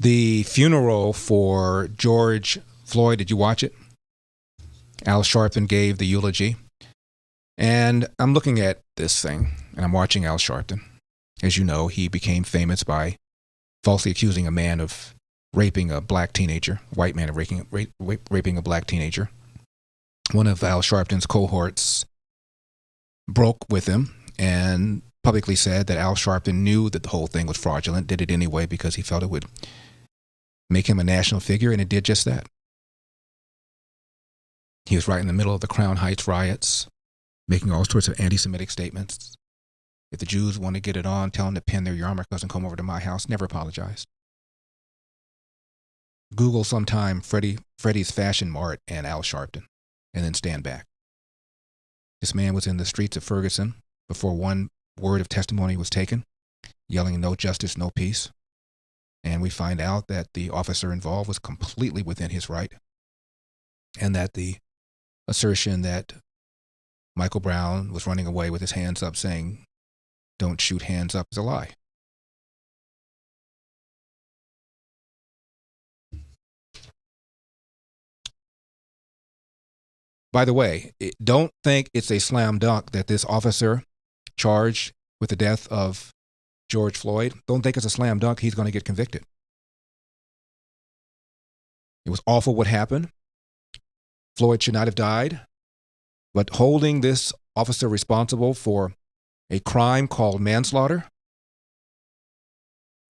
The funeral for George Floyd, did you watch it? Al Sharpton gave the eulogy. And I'm looking at this thing, and I'm watching Al Sharpton. As you know, he became famous by falsely accusing a man of raping a black teenager, a white man of raping a black teenager. One of Al Sharpton's cohorts broke with him and publicly said that Al Sharpton knew that the whole thing was fraudulent, did it anyway because he felt it would make him a national figure, and it did just that. He was right in the middle of the Crown Heights riots, making all sorts of anti-Semitic statements. If the Jews want to get it on, tell them to pin their yarmulkes and come over to my house. Never apologized. Google sometime Freddie's Fashion Mart and Al Sharpton, and then stand back. This man was in the streets of Ferguson before one word of testimony was taken, yelling no justice, no peace. And we find out that the officer involved was completely within his right, and that the assertion that Michael Brown was running away with his hands up saying, "Don't shoot, hands up," is a lie. By the way, don't think it's a slam dunk that this officer charged with the death of George Floyd, don't think it's a slam dunk he's going to get convicted. It was awful what happened. Floyd should not have died. But holding this officer responsible for a crime called manslaughter,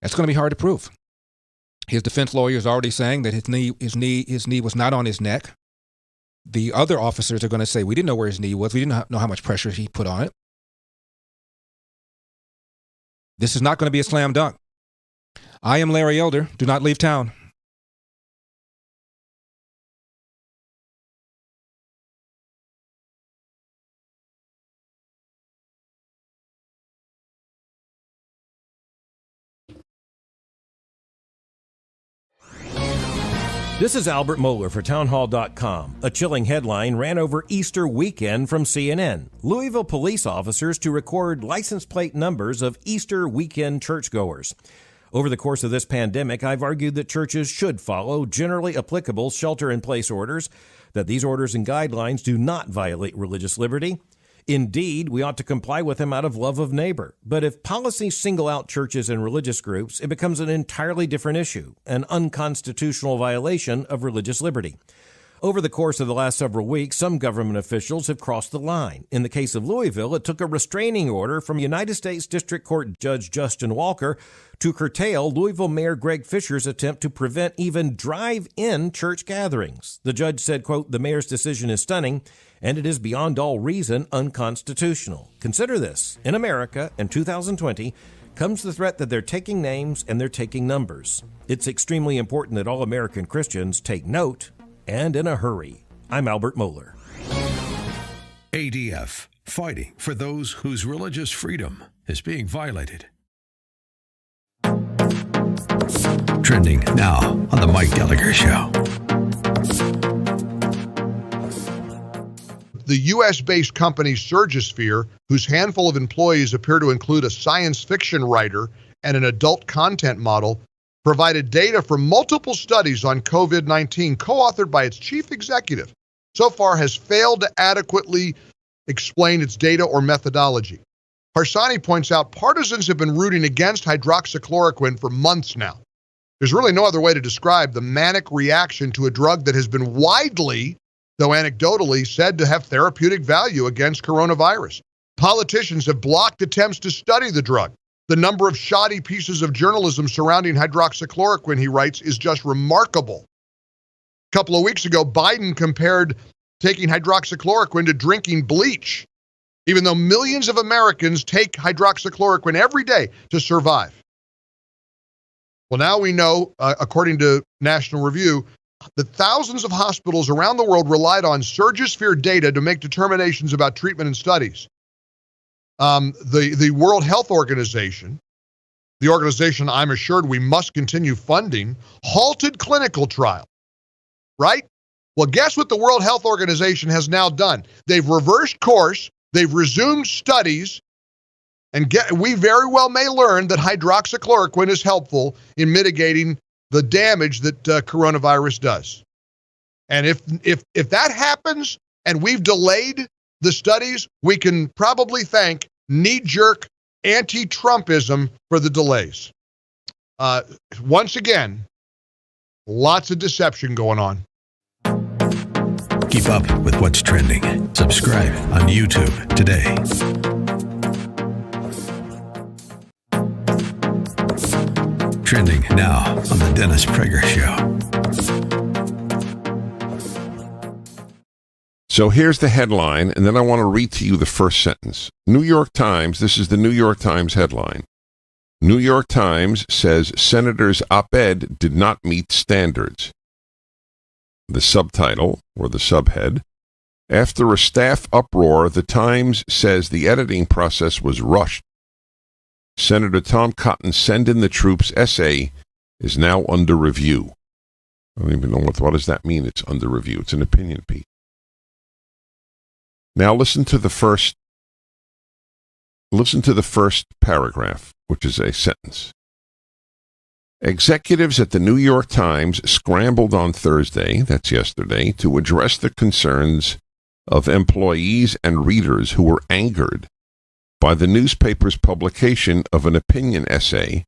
that's going to be hard to prove. His defense lawyer is already saying that his knee was not on his neck. The other officers are going to say, we didn't know where his knee was. We didn't know how much pressure he put on it. This is not going to be a slam dunk. I am Larry Elder. Do not leave town. This is Albert Mohler for townhall.com. A chilling headline ran over Easter weekend from CNN. Louisville police officers to record license plate numbers of Easter weekend churchgoers. Over the course of this pandemic, I've argued that churches should follow generally applicable shelter-in-place orders, that these orders and guidelines do not violate religious liberty. Indeed, we ought to comply with them out of love of neighbor. But if policies single out churches and religious groups, it becomes an entirely different issue, an unconstitutional violation of religious liberty. Over the course of the last several weeks, some government officials have crossed the line. In the case of Louisville, it took a restraining order from United States District Court Judge Justin Walker to curtail Louisville Mayor Greg Fisher's attempt to prevent even drive-in church gatherings. The judge said, quote, "The mayor's decision is stunning, and it is beyond all reason unconstitutional. Consider this. In America, in 2020, comes the threat that they're taking names and they're taking numbers. It's extremely important that all American Christians take note, and in a hurry." I'm Albert Mohler. ADF, fighting for those whose religious freedom is being violated. Trending now on the Mike Gallagher Show. The U.S.-based company Surgisphere, whose handful of employees appear to include a science fiction writer and an adult content model, provided data from multiple studies on COVID-19 co-authored by its chief executive, so far has failed to adequately explain its data or methodology. Harsani points out partisans have been rooting against hydroxychloroquine for months now. There's really no other way to describe the manic reaction to a drug that has been widely, though anecdotally, said to have therapeutic value against coronavirus. Politicians have blocked attempts to study the drug. The number of shoddy pieces of journalism surrounding hydroxychloroquine, he writes, is just remarkable. A couple of weeks ago, Biden compared taking hydroxychloroquine to drinking bleach, even though millions of Americans take hydroxychloroquine every day to survive. Well, now we know, according to National Review, that thousands of hospitals around the world relied on Surgisphere data to make determinations about treatment and studies. The World Health Organization, the organization I'm assured we must continue funding, halted clinical trial, right? Well, guess what the World Health Organization has now done? They've reversed course, they've resumed studies, and we very well may learn that hydroxychloroquine is helpful in mitigating the damage that coronavirus does. And if that happens and we've delayed the studies, we can probably thank knee-jerk anti-Trumpism for the delays. Once again, lots of deception going on. Keep up with what's trending. Subscribe on YouTube today. Trending now on The Dennis Prager Show. So here's the headline, and then I want to read to you the first sentence. New York Times, this is the New York Times headline. New York Times says Senator's op-ed did not meet standards. The subtitle, or the subhead, after a staff uproar, the Times says the editing process was rushed. Senator Tom Cotton's Send in the Troops essay is now under review. I don't even know what does that mean, it's under review. It's an opinion piece. Now listen to the first paragraph, which is a sentence. Executives at the New York Times scrambled on Thursday, that's yesterday, to address the concerns of employees and readers who were angered by the newspaper's publication of an opinion essay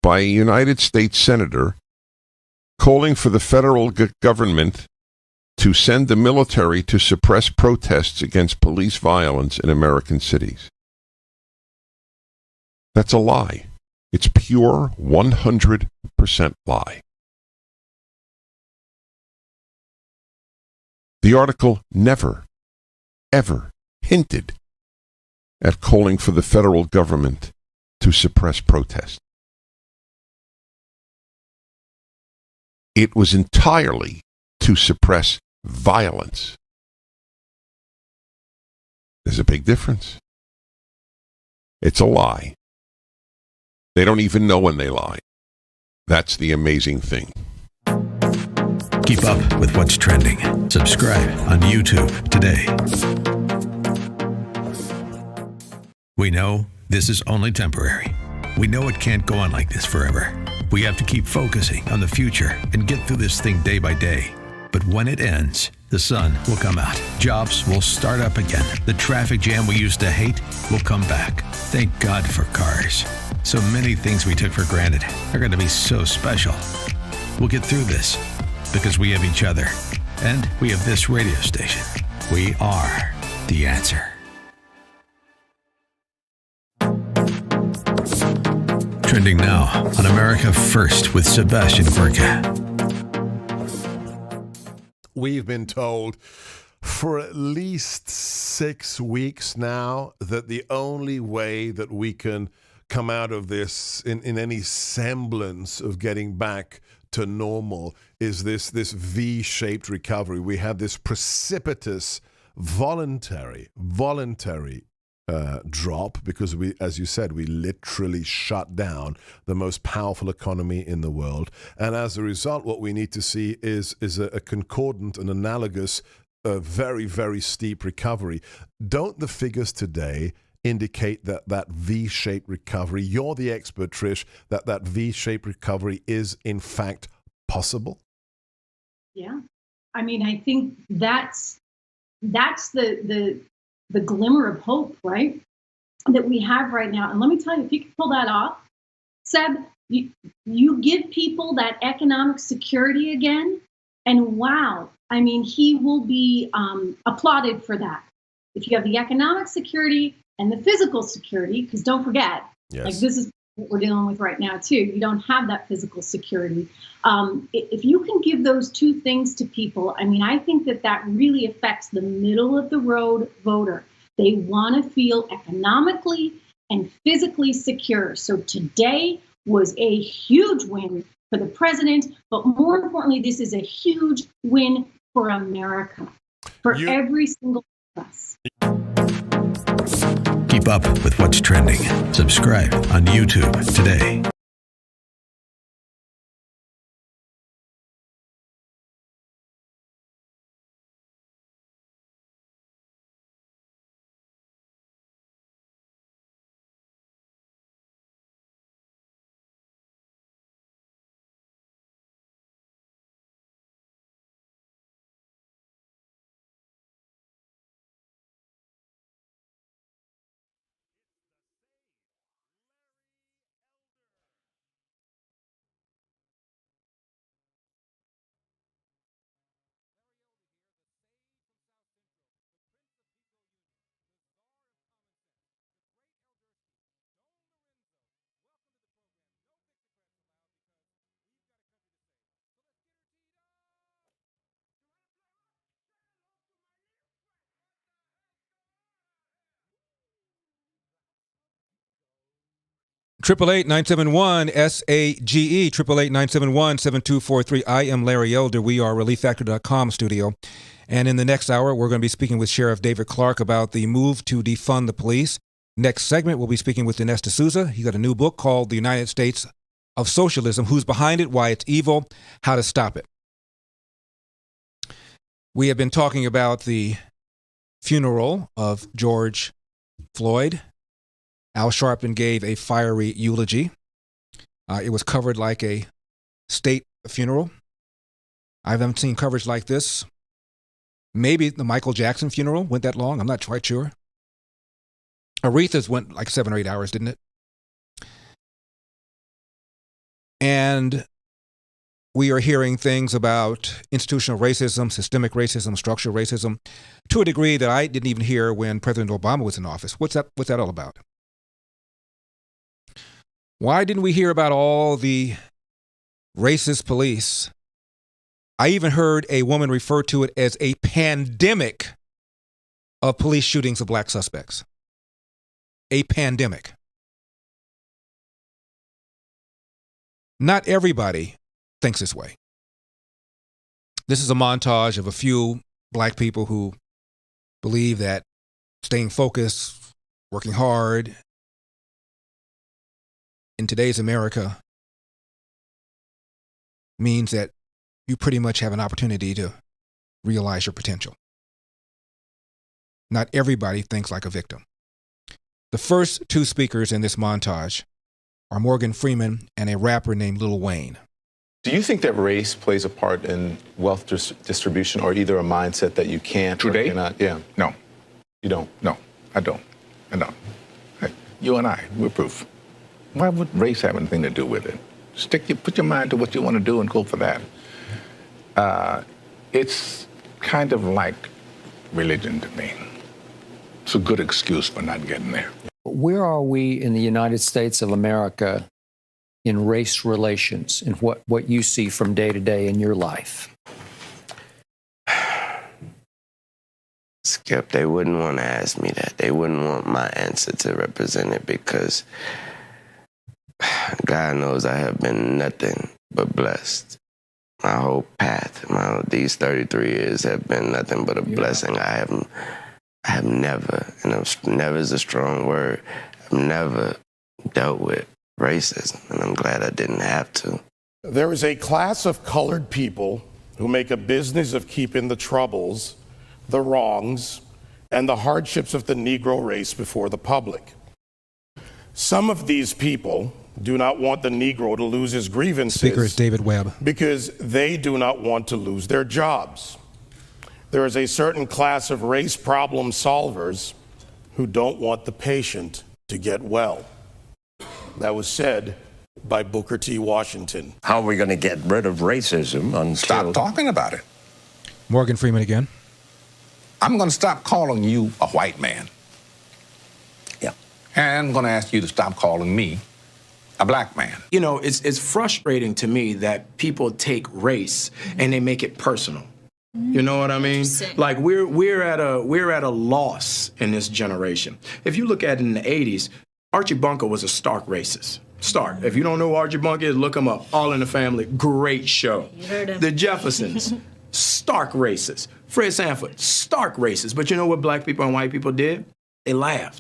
by a United States senator calling for the federal government to send the military to suppress protests against police violence in American cities. That's a lie. It's pure 100% lie. The article never, ever hinted at calling for the federal government to suppress protest. It was entirely to suppress violence. There's a big difference. It's a lie. They don't even know when they lie. That's the amazing thing. Keep up with what's trending. Subscribe on YouTube today. We know this is only temporary. We know it can't go on like this forever. We have to keep focusing on the future and get through this thing day by day. But when it ends, the sun will come out. Jobs will start up again. The traffic jam we used to hate will come back. Thank God for cars. So many things we took for granted are going to be so special. We'll get through this because we have each other and we have this radio station. We are the answer. Trending now on America First with Sebastian Gorka. We've been told for at least 6 weeks now that the only way that we can come out of this in any semblance of getting back to normal is this V-shaped recovery. We had this precipitous voluntary drop because we, as you said, we literally shut down the most powerful economy in the world. And as a result, what we need to see is a concordant and analogous, very, very steep recovery. Don't the figures today indicate that V-shaped recovery, you're the expert, Trish, that V-shaped recovery is in fact possible? Yeah. I mean, I think that's the glimmer of hope, right, that we have right now. And let me tell you, if you can pull that off, Seb, you give people that economic security again, and wow, I mean, he will be applauded for that. If you have the economic security and the physical security, because don't forget, yes, like this is what we're dealing with right now too. You don't have that physical security. If you can give those two things to people, I mean, I think that really affects the middle of the road voter. They want to feel economically and physically secure. So today was a huge win for the president, but more importantly, this is a huge win for America, for every single one of us. Keep up with what's trending. Subscribe on YouTube today. 888-971-SAGE, 888-971-7243. I am Larry Elder. We are ReliefFactor.com studio. And in the next hour, we're going to be speaking with Sheriff David Clarke about the move to defund the police. Next segment, we'll be speaking with Dinesh D'Souza. He got a new book called The United States of Socialism, Who's Behind It, Why It's Evil, How to Stop It. We have been talking about the funeral of George Floyd. Al Sharpton gave a fiery eulogy. It was covered like a state funeral. I haven't seen coverage like this. Maybe the Michael Jackson funeral went that long. I'm not quite sure. Aretha's went like 7 or 8 hours, didn't it? And we are hearing things about institutional racism, systemic racism, structural racism, to a degree that I didn't even hear when President Obama was in office. What's that all about? Why didn't we hear about all the racist police? I even heard a woman refer to it as a pandemic of police shootings of black suspects. A pandemic. Not everybody thinks this way. This is a montage of a few black people who believe that staying focused, working hard in today's America means that you pretty much have an opportunity to realize your potential. Not everybody thinks like a victim. The first two speakers in this montage are Morgan Freeman and a rapper named Lil Wayne. Do you think that race plays a part in wealth distribution, or either a mindset that you can't Today? or cannot? Yeah. No. You don't? No, I don't. Hey, you and I, we're proof. Why would race have anything to do with it? Put your mind to what you want to do and go for that. It's kind of like religion to me. It's a good excuse for not getting there. Where are we in the United States of America in race relations and what you see from day to day in your life? Skip, they wouldn't want to ask me that. They wouldn't want my answer to represent it because God knows I have been nothing but blessed. My whole path, these 33 years have been nothing but a blessing. I have never, and never is a strong word, I've never dealt with racism, and I'm glad I didn't have to. There is a class of colored people who make a business of keeping the troubles, the wrongs, and the hardships of the Negro race before the public. Some of these people do not want the Negro to lose his grievances. Speaker is David Webb. Because they do not want to lose their jobs. There is a certain class of race problem solvers who don't want the patient to get well. That was said by Booker T. Washington. How are we going to get rid of racism until... Stop talking about it. Morgan Freeman again. I'm going to stop calling you a white man. Yeah. And I'm going to ask you to stop calling me a black man. You know, it's frustrating to me that people take race and they make it personal. You know what I mean? Like we're at a loss in this generation. If you look at it in the 80s, Archie Bunker was a stark racist. Stark. If you don't know who Archie Bunker is, look him up. All in the Family, great show. You heard him. The Jeffersons, stark racist. Fred Sanford, stark racist. But you know what black people and white people did? They laughed.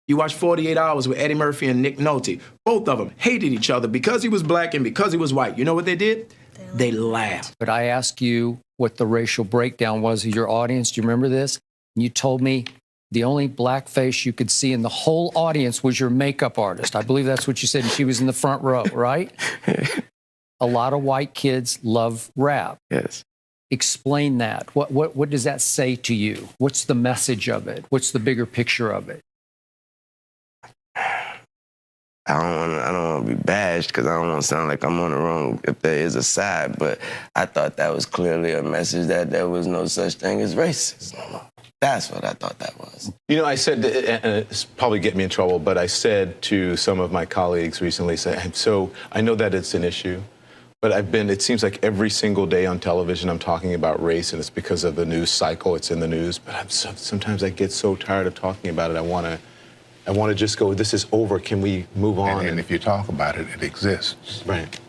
You watch 48 Hours with Eddie Murphy and Nick Nolte. Both of them hated each other because he was black and because he was white. You know what they did? They laughed. But I asked you what the racial breakdown was of your audience. Do you remember this? And you told me the only black face you could see in the whole audience was your makeup artist. I believe that's what you said, and she was in the front row, right? A lot of white kids love rap. Yes. Explain that. What does that say to you? What's the message of it? What's the bigger picture of it? I don't want to be bashed because I don't want to sound like I'm on the wrong if there is a side, but I thought that was clearly a message that there was no such thing as racism. That's what I thought that was. You know, I said, and it's probably get me in trouble, but I said to some of my colleagues recently, so I know that it's an issue, but it seems like every single day on television I'm talking about race, and it's because of the news cycle, it's in the news, but sometimes I get so tired of talking about it, I want I want to just go, this is over, can we move on? And if you talk about it, it exists. Right.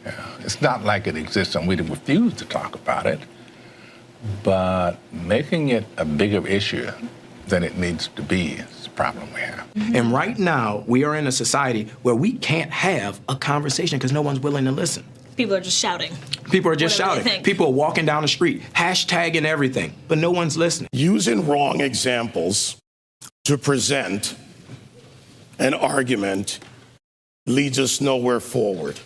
Yeah. It's not like it exists and we refuse to talk about it, but making it a bigger issue than it needs to be is the problem we have. And right now, we are in a society where we can't have a conversation because no one's willing to listen. People are just shouting. People are just Whatever they shouting. think. People are walking down the street, hashtagging everything, but no one's listening. Using wrong examples to present an argument leads us nowhere forward.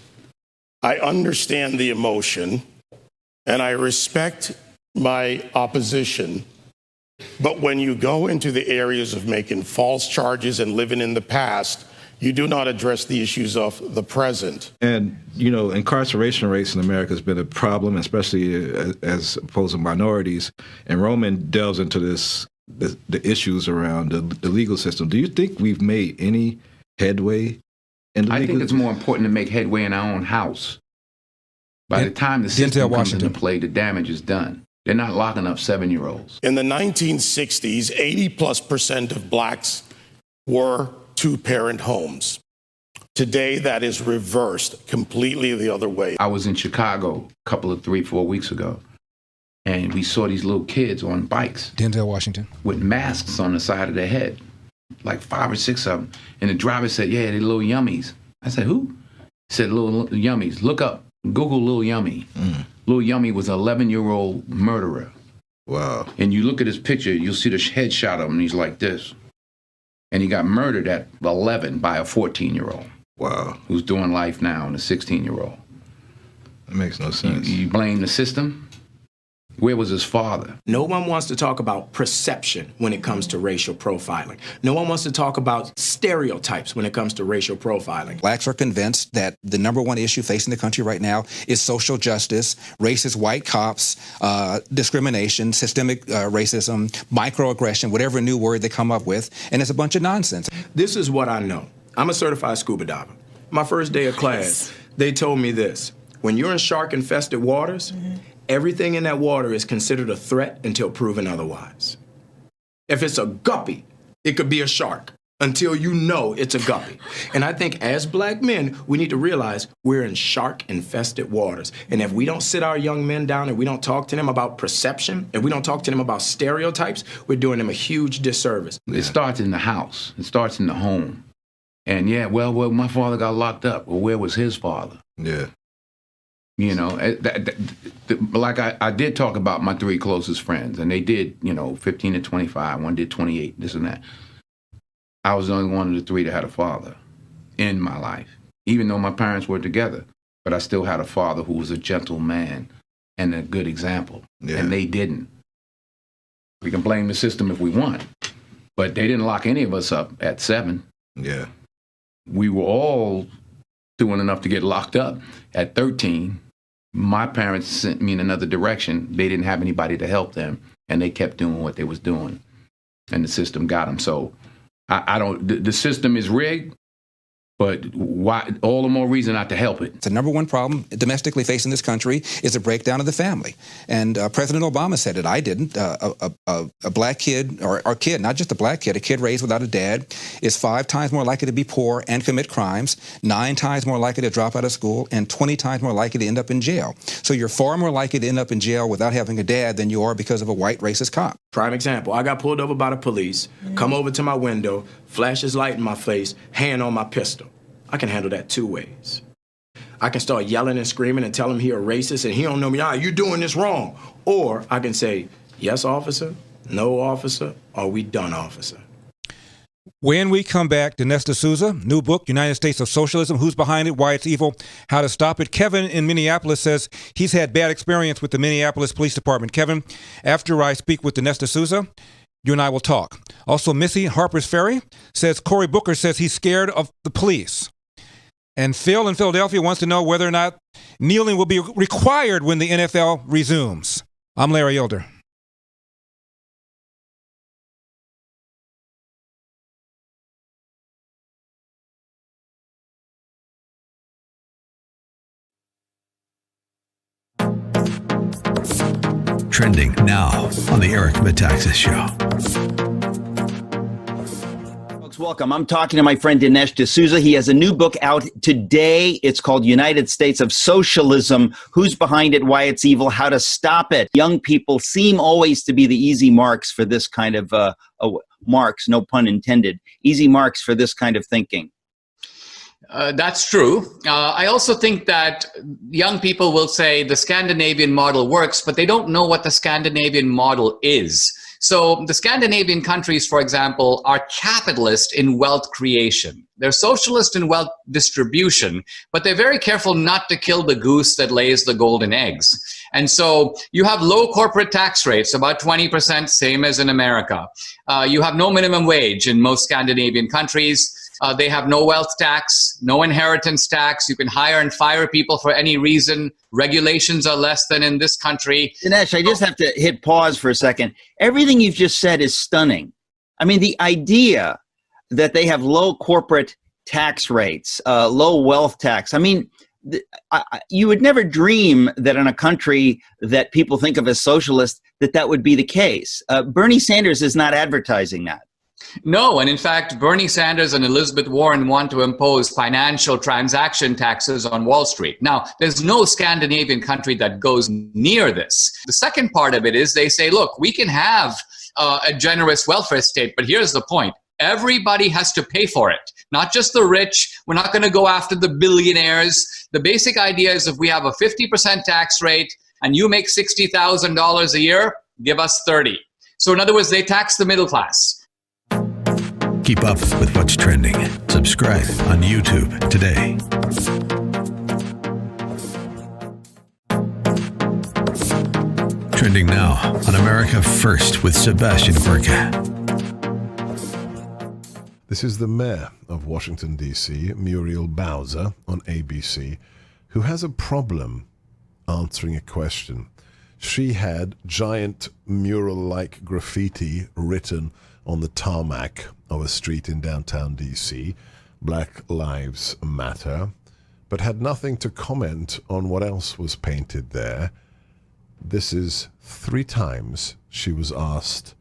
I understand the emotion and I respect my opposition, but when you go into the areas of making false charges and living in the past, you do not address the issues of the present. And, you know, incarceration rates in America has been a problem, especially as opposed to minorities. And Roman delves into the issues around the legal system. Do you think we've made any headway in the legal system? I think it's more important to make headway in our own house. By the time the system comes into play, the damage is done. They're not locking up 7-year-olds. In the 1960s, 80+% of blacks were two-parent homes. Today, that is reversed completely the other way. I was in Chicago a couple of 3-4 weeks ago, and we saw these little kids on bikes. Denzel Washington. With masks on the side of their head, like 5 or 6 of them. And the driver said, yeah, they're little yummies. I said, who? He said, little yummies. Look up, Google Lil Yummy. Lil Yummy was an 11-year-old murderer. Wow. And you look at his picture, you'll see the headshot of him, and he's like this. And he got murdered at 11 by a 14-year-old. Wow. Who's doing life now, and a 16-year-old. That makes no sense. You blame the system? Where was his father? No one wants to talk about perception when it comes to racial profiling. No one wants to talk about stereotypes when it comes to racial profiling. Blacks are convinced that the number one issue facing the country right now is social justice, racist white cops, discrimination, systemic racism, microaggression, whatever new word they come up with, and it's a bunch of nonsense. This is what I know. I'm a certified scuba diver. My first day of class, they told me this. When you're in shark-infested waters, everything in that water is considered a threat until proven otherwise. If it's a guppy, it could be a shark until you know it's a guppy. And I think as black men, we need to realize we're in shark-infested waters. And if we don't sit our young men down and we don't talk to them about perception, and we don't talk to them about stereotypes, we're doing them a huge disservice. It starts in the house. It starts in the home. And yeah, well, my father got locked up. Well, where was his father? Yeah. You know, like I did talk about my 3 closest friends, and they did, 15 and 25. One did 28, this and that. I was the only one of the 3 that had a father in my life, even though my parents were together. But I still had a father who was a gentle man and a good example, and they didn't. We can blame the system if we want, but they didn't lock any of us up at 7. Yeah. We were all doing enough to get locked up at 13. My parents sent me in another direction. They didn't have anybody to help them, and they kept doing what they was doing, and the system got them. So I don't. The system is rigged, but why? All the more reason not to help it. The number one problem domestically facing this country is a breakdown of the family. And President Obama said it. I didn't. A black kid, or kid, not just a black kid, a kid raised without a dad is 5 times more likely to be poor and commit crimes, 9 times more likely to drop out of school, and 20 times more likely to end up in jail. So you're far more likely to end up in jail without having a dad than you are because of a white racist cop. Prime example, I got pulled over by the police, come over to my window, flash his light in my face, hand on my pistol. I can handle that 2 ways. I can start yelling and screaming and tell him he a racist and he don't know me. You doing this wrong. Or I can say, yes, officer, no, officer, or we done, officer. When we come back, Dinesh D'Souza, new book, United States of Socialism, Who's Behind It, Why It's Evil, How to Stop It. Kevin in Minneapolis says he's had bad experience with the Minneapolis Police Department. Kevin, after I speak with Dinesh D'Souza, you and I will talk. Also, Missy Harper's Ferry says Cory Booker says he's scared of the police. And Phil in Philadelphia wants to know whether or not kneeling will be required when the NFL resumes. I'm Larry Elder. Trending now on the Eric Metaxas Show. Let's welcome. I'm talking to my friend Dinesh D'Souza. He has a new book out today. It's called United States of Socialism. Who's behind it, why it's evil, how to stop it. Young people seem always to be the easy marks for this kind of marks, no pun intended, easy marks for this kind of thinking. That's true. I also think that young people will say the Scandinavian model works, but they don't know what the Scandinavian model is. So the Scandinavian countries, for example, are capitalist in wealth creation. They're socialist in wealth distribution, but they're very careful not to kill the goose that lays the golden eggs. And so you have low corporate tax rates, about 20%, same as in America. You have no minimum wage in most Scandinavian countries. They have no wealth tax, no inheritance tax. You can hire and fire people for any reason. Regulations are less than in this country. Dinesh, I just have to hit pause for a second. Everything you've just said is stunning. I mean, the idea that they have low corporate tax rates, low wealth tax. I mean, you would never dream that in a country that people think of as socialist, that would be the case. Bernie Sanders is not advertising that. No, and in fact, Bernie Sanders and Elizabeth Warren want to impose financial transaction taxes on Wall Street. Now, there's no Scandinavian country that goes near this. The second part of it is they say, look, we can have a generous welfare state, but here's the point. Everybody has to pay for it, not just the rich. We're not going to go after the billionaires. The basic idea is if we have a 50% tax rate and you make $60,000 a year, give us 30. So in other words, they tax the middle class. Keep up with what's trending. Subscribe on YouTube today. Trending now on America First with Sebastian Gorka. This is the mayor of Washington, D.C., Muriel Bowser, on ABC, who has a problem answering a question. She had giant mural-like graffiti written on the tarmac of a street in downtown D.C., Black Lives Matter, but had nothing to comment on what else was painted there. This is 3 times she was asked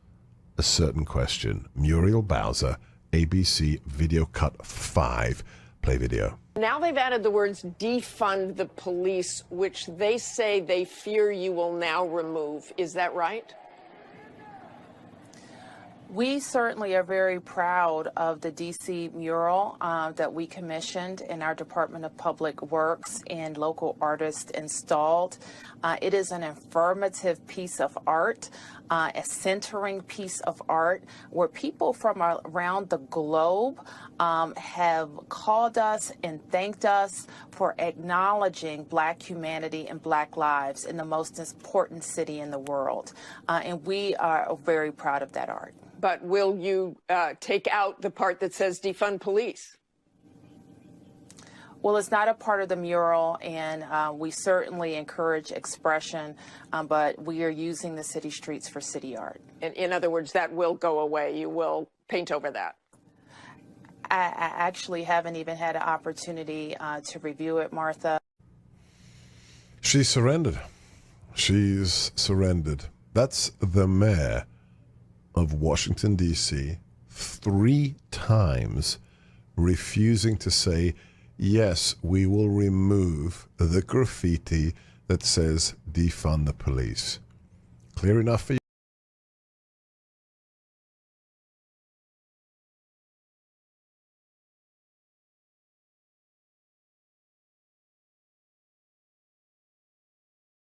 a certain question. Muriel Bowser, ABC Video Cut 5. Play video. Now they've added the words defund the police, which they say they fear you will now remove. Is that right? We certainly are very proud of the DC mural that we commissioned in our Department of Public Works and local artists installed. It is an informative piece of art, a centering piece of art where people from around the globe have called us and thanked us for acknowledging Black humanity and Black lives in the most important city in the world. And we are very proud of that art. But will you take out the part that says defund police? Well, it's not a part of the mural, and we certainly encourage expression, but we are using the city streets for city art. In other words, that will go away. You will paint over that. I actually haven't even had an opportunity to review it, Martha. She surrendered. She's surrendered. That's the mayor of Washington, D.C., 3 times refusing to say, yes, we will remove the graffiti that says defund the police. Clear enough for you?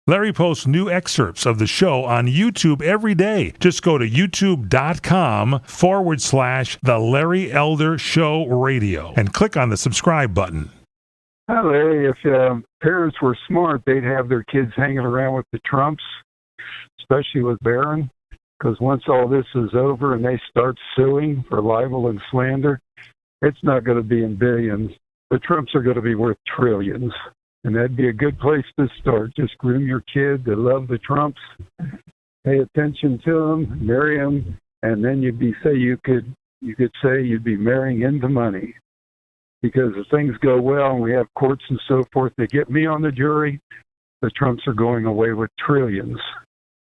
Larry posts new excerpts of the show on YouTube every day. Just go to youtube.com/The Larry Elder Show Radio and click on the subscribe button. Hi, Larry. If parents were smart, they'd have their kids hanging around with the Trumps, especially with Barron, because once all this is over and they start suing for libel and slander, it's not going to be in billions. The Trumps are going to be worth trillions. And that'd be a good place to start. Just groom your kid to love the Trumps, pay attention to them, marry them, and then you could say you'd be marrying into money. Because if things go well and we have courts and so forth that get me on the jury, the Trumps are going away with trillions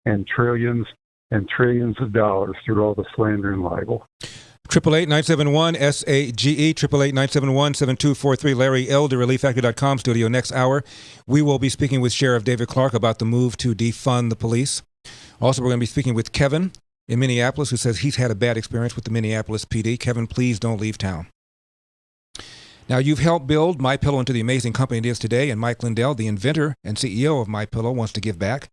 and trillions and trillions of dollars through all the slander and libel. 888-971-SAGE, 888-971-7243. Larry Elder, ReliefFactor.com, studio next hour. We will be speaking with Sheriff David Clarke about the move to defund the police. Also, we're going to be speaking with Kevin in Minneapolis, who says he's had a bad experience with the Minneapolis PD. Kevin, please don't leave town. Now, you've helped build MyPillow into the amazing company it is today, and Mike Lindell, the inventor and CEO of MyPillow, wants to give back.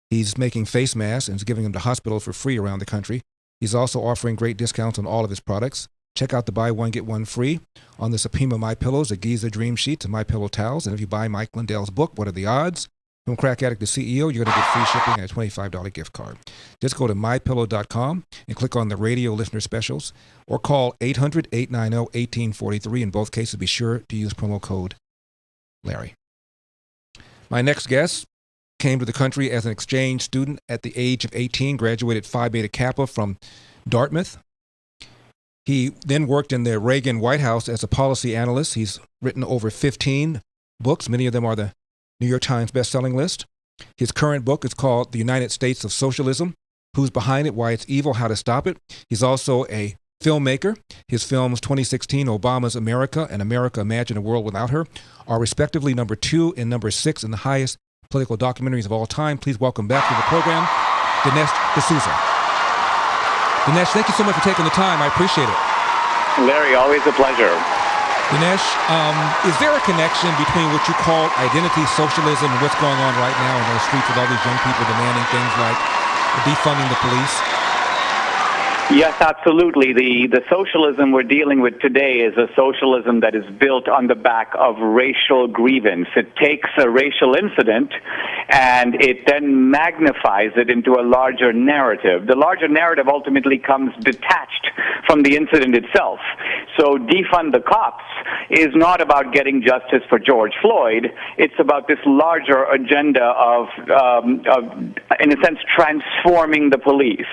He's making face masks and is giving them to hospitals for free around the country. He's also offering great discounts on all of his products. Check out the buy one, get one free on the Supima MyPillows, the Giza Dream Sheets, and MyPillow towels. And if you buy Mike Lindell's book, What Are the Odds? From Crack Addict to CEO, you're going to get free shipping and a $25 gift card. Just go to MyPillow.com and click on the radio listener specials or call 800-890-1843. In both cases, be sure to use promo code Larry. My next guest came to the country as an exchange student at the age of 18, graduated Phi Beta Kappa from Dartmouth. He then worked in the Reagan White House as a policy analyst. He's written over 15 books. Many of them are the New York Times bestselling list. His current book is called The United States of Socialism, Who's Behind It, Why It's Evil, How to Stop It. He's also a filmmaker. His films 2016, Obama's America and America Imagine a World Without Her are respectively number 2 and number 6 in the highest political documentaries of all time. Please welcome back to the program, Dinesh D'Souza. Dinesh, thank you so much for taking the time. I appreciate it. Larry, always a pleasure. Dinesh, is there a connection between what you call identity socialism and what's going on right now in those streets with all these young people demanding things like defunding the police? Yes, absolutely. The socialism we're dealing with today is a socialism that is built on the back of racial grievance. It takes a racial incident and it then magnifies it into a larger narrative. The larger narrative ultimately comes detached from the incident itself. So defund the cops is not about getting justice for George Floyd. It's about this larger agenda of in a sense, transforming the police.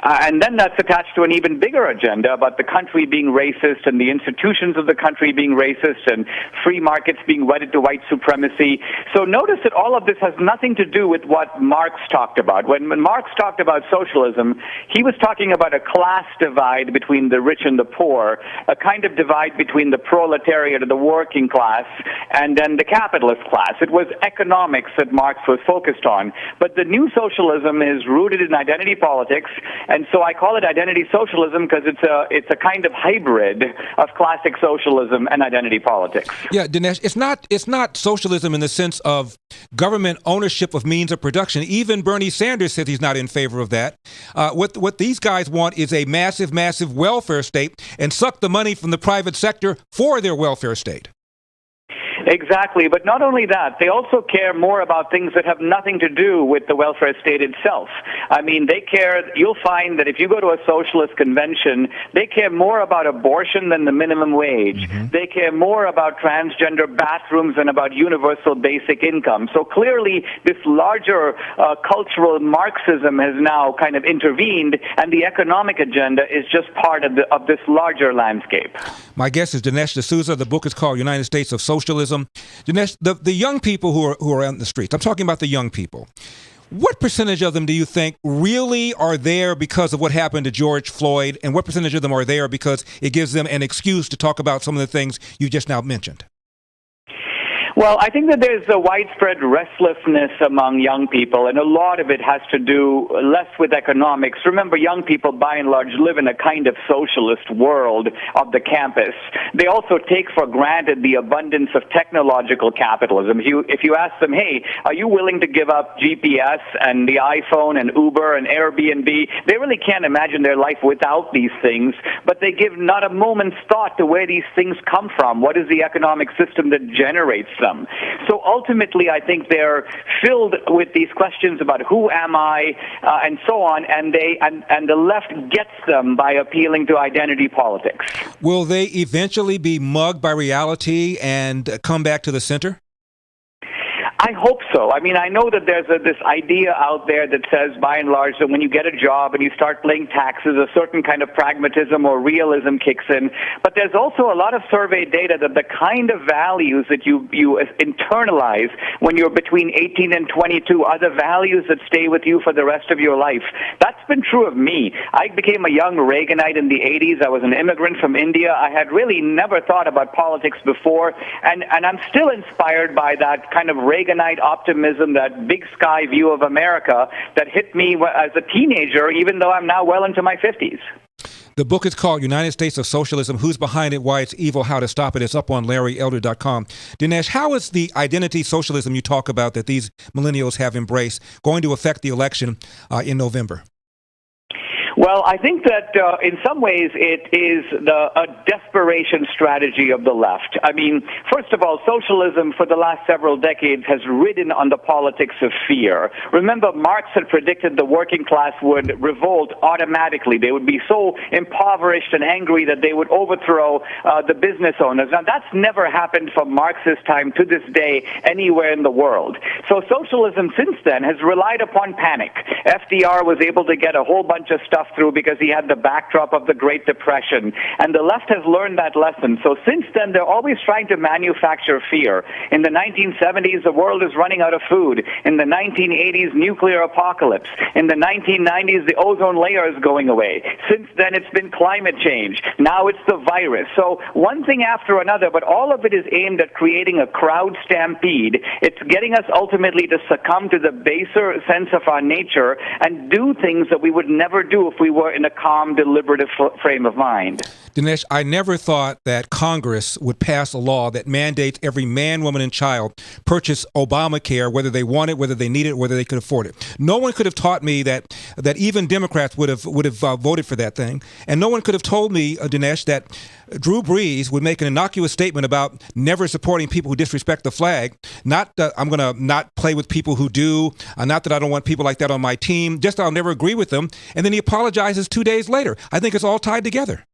And then that's attached to an even bigger agenda about the country being racist and the institutions of the country being racist and free markets being wedded to white supremacy. So notice that all of this has nothing to do with what Marx talked about. When Marx talked about socialism, he was talking about a class divide between the rich and the poor, a kind of divide between the proletariat or the working class and then the capitalist class. It was economics that Marx was focused on. But the new socialism is rooted in identity politics, and so I call it identity socialism because it's a kind of hybrid of classic socialism and identity politics. Yeah, Dinesh, it's not socialism in the sense of government ownership of means of production. Even Bernie Sanders said he's not in favor of that. What these guys want is a massive, massive welfare state and suck the money from the private sector for their welfare state. Exactly, but not only that, they also care more about things that have nothing to do with the welfare state itself. I mean, they care, you'll find that if you go to a socialist convention, they care more about abortion than the minimum wage. Mm-hmm. They care more about transgender bathrooms than about universal basic income. So clearly, this larger cultural Marxism has now kind of intervened, and the economic agenda is just part of this larger landscape. My guest is Dinesh D'Souza. The book is called United States of Socialism. Dinesh, the young people who are on the streets, I'm talking about the young people. What percentage of them do you think really are there because of what happened to George Floyd, and what percentage of them are there because it gives them an excuse to talk about some of the things you just now mentioned? Well, I think that there's a widespread restlessness among young people, and a lot of it has to do less with economics. Remember, young people, by and large, live in a kind of socialist world of the campus. They also take for granted the abundance of technological capitalism. If you ask them, hey, are you willing to give up GPS and the iPhone and Uber and Airbnb, they really can't imagine their life without these things, but they give not a moment's thought to where these things come from. What is the economic system that generates them? So ultimately, I think they're filled with these questions about who am I, and so on, and the left gets them by appealing to identity politics. Will they eventually be mugged by reality and come back to the center? I hope so. I mean, I know that there's this idea out there that says, by and large, that when you get a job and you start paying taxes, a certain kind of pragmatism or realism kicks in. But there's also a lot of survey data that the kind of values that you internalize when you're between 18 and 22 are the values that stay with you for the rest of your life. That's been true of me. I became a young Reaganite in the 80s. I was an immigrant from India. I had really never thought about politics before, and I'm still inspired by that kind of Reaganite optimism, that big sky view of America that hit me as a teenager, even though I'm now well into my 50s. The book is called United States of Socialism, Who's Behind It, Why It's Evil, How to Stop It. It's up on LarryElder.com. Dinesh, how is the identity socialism you talk about that these millennials have embraced going to affect the election in November? Well, I think that in some ways it is a desperation strategy of the left. I mean, first of all, socialism for the last several decades has ridden on the politics of fear. Remember, Marx had predicted the working class would revolt automatically. They would be so impoverished and angry that they would overthrow the business owners. Now, that's never happened from Marx's time to this day anywhere in the world. So socialism since then has relied upon panic. FDR was able to get a whole bunch of stuff through because he had the backdrop of the Great Depression. And the left has learned that lesson. So since then, they're always trying to manufacture fear. In the 1970s, the world is running out of food. In the 1980s, nuclear apocalypse. In the 1990s, the ozone layer is going away. Since then, it's been climate change. Now it's the virus. So one thing after another, but all of it is aimed at creating a crowd stampede. It's getting us ultimately to succumb to the baser sense of our nature and do things that we would never do if we were in a calm, deliberative frame of mind. Dinesh, I never thought that Congress would pass a law that mandates every man, woman, and child purchase Obamacare, whether they want it, whether they need it, whether they could afford it. No one could have taught me that even Democrats would have voted for that thing. And no one could have told me, Dinesh, that Drew Brees would make an innocuous statement about never supporting people who disrespect the flag. Not that I'm going to not play with people who do, not that I don't want people like that on my team, just I'll never agree with them. And then he apologizes 2 days later. I think it's all tied together.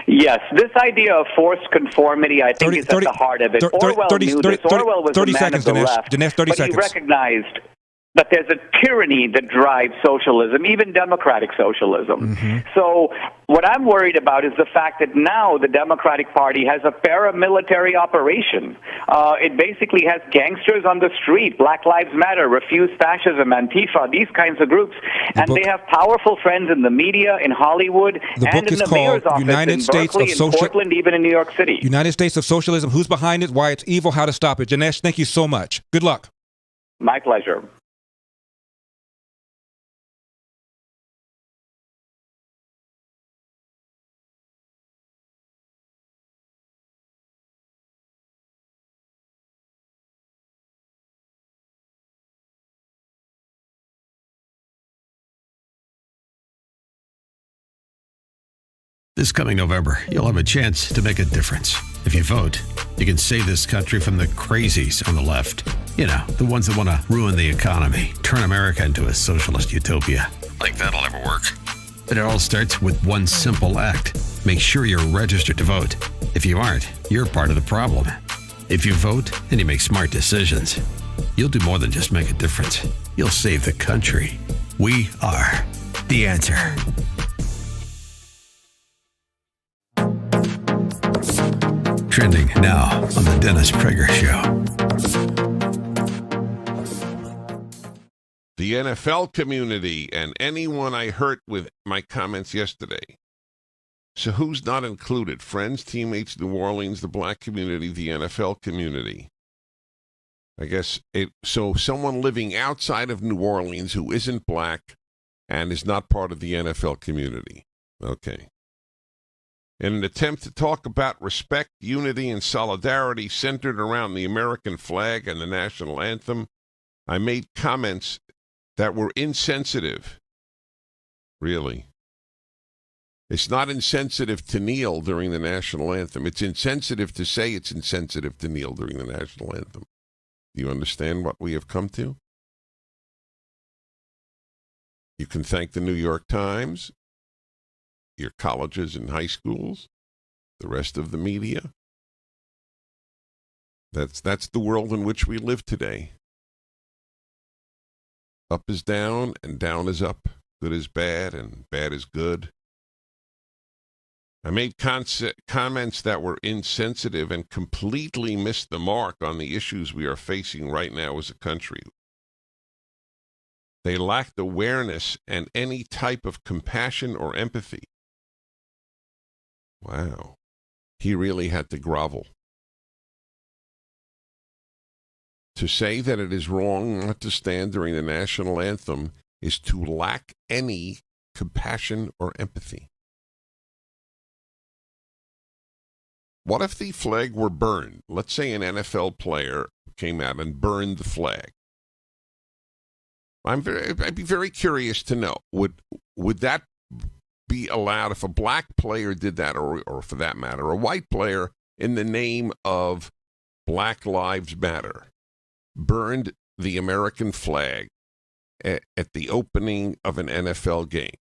Yes, this idea of forced conformity, I think, is at the heart of it. Orwell knew this. Orwell was a man of the left, but he recognized that there's a tyranny that drives socialism, even democratic socialism. So what I'm worried about is the fact that now the Democratic Party has a paramilitary operation. It basically has gangsters on the street, Black Lives Matter, Refuse Fascism, Antifa, these kinds of groups. And they have powerful friends in the media, in Hollywood, and in the mayor's office in Berkeley, in Portland, even in New York City. United States of Socialism, Who's Behind It, Why It's Evil, How to Stop It. Dinesh, thank you so much. Good luck. My pleasure. This coming November, you'll have a chance to make a difference. If you vote, you can save this country from the crazies on the left. You know, the ones that want to ruin the economy, turn America into a socialist utopia. Like that'll ever work. But it all starts with one simple act. Make sure you're registered to vote. If you aren't, you're part of the problem. If you vote and you make smart decisions, you'll do more than just make a difference. You'll save the country. We are the answer. Trending now on the Dennis Prager Show. The NFL community and anyone I hurt with my comments yesterday. So who's not included? Friends, teammates, New Orleans, the black community, the NFL community. I guess so someone living outside of New Orleans who isn't black and is not part of the NFL community. Okay. In an attempt to talk about respect, unity, and solidarity centered around the American flag and the national anthem, I made comments that were insensitive. Really. It's not insensitive to kneel during the national anthem. It's insensitive to say it's insensitive to kneel during the national anthem. Do you understand what we have come to? You can thank the New York Times, your colleges and high schools, the rest of the media. That's the world in which we live today. Up is down and down is up. Good is bad and bad is good. I made comments that were insensitive and completely missed the mark on the issues we are facing right now as a country. They lacked awareness and any type of compassion or empathy. Wow. He really had to grovel. To say that it is wrong not to stand during the national anthem is to lack any compassion or empathy. What if the flag were burned? Let's say an NFL player came out and burned the flag. I'd be very curious to know, would that be allowed if a black player did that, or for that matter, a white player, in the name of Black Lives Matter, burned the American flag at the opening of an NFL game?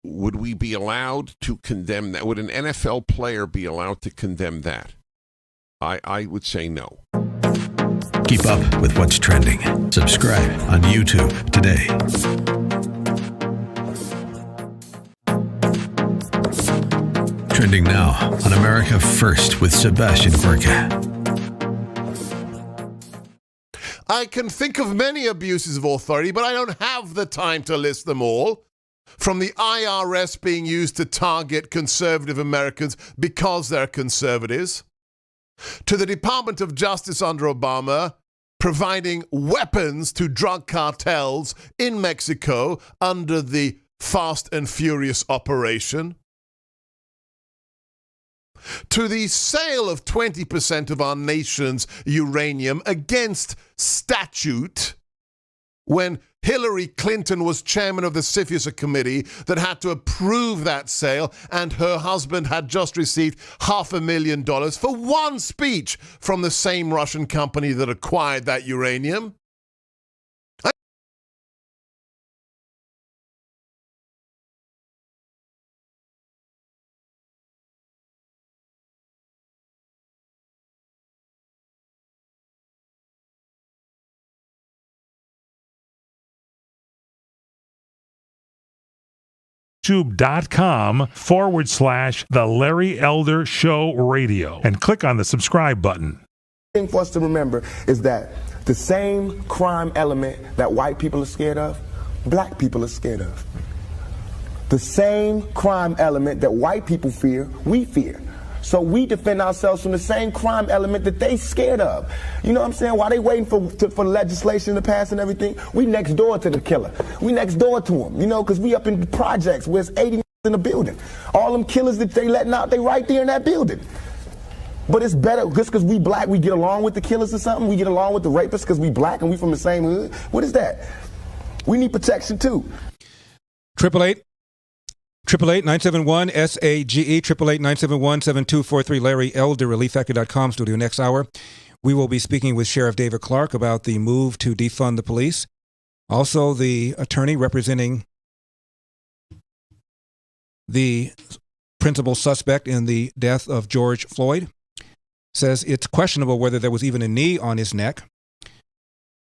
Would we be allowed to condemn that? Would an NFL player be allowed to condemn that? I would say no. Keep up with what's trending. Subscribe on YouTube today. Trending now on America First with Sebastian Gorka. I can think of many abuses of authority, but I don't have the time to list them all. From the IRS being used to target conservative Americans because they're conservatives, to the Department of Justice under Obama providing weapons to drug cartels in Mexico under the Fast and Furious operation, to the sale of 20% of our nation's uranium against statute when Hillary Clinton was chairman of the CFIUS committee that had to approve that sale, and her husband had just received $500,000 for one speech from the same Russian company that acquired that uranium. YouTube.com/The Larry Elder Show Radio and click on the subscribe button. The thing for us to remember is that the same crime element that white people are scared of, black people are scared of. The same crime element that white people fear, we fear. So we defend ourselves from the same crime element that they scared of. You know what I'm saying? While they waiting for legislation to pass and everything, we next door to the killer. We next door to him, you know, because we up in the projects where it's 80 in the building. All them killers that they letting out, they right there in that building. But it's better, just because we black, we get along with the killers or something? We get along with the rapists because we black and we from the same hood? What is that? We need protection too. 888-971-SAGE, 888-971-7243, Larry Elder, ReliefFactor.com, studio next hour. We will be speaking with Sheriff David Clarke about the move to defund the police. Also, the attorney representing the principal suspect in the death of George Floyd says it's questionable whether there was even a knee on his neck,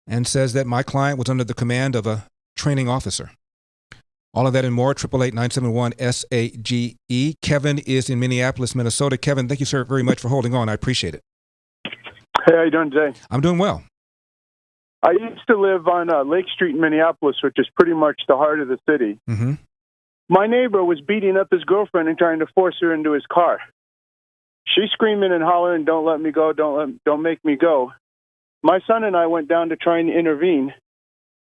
and says that my client was under the command of a training officer. All of that and more, 888-971-SAGE. Kevin is in Minneapolis, Minnesota. Kevin, thank you, sir, very much for holding on. I appreciate it. Hey, how you doing today? I'm doing well. I used to live on Lake Street in Minneapolis, which is pretty much the heart of the city. Mm-hmm. My neighbor was beating up his girlfriend and trying to force her into his car. She's screaming and hollering, "Don't let me go, don't make me go." My son and I went down to try and intervene.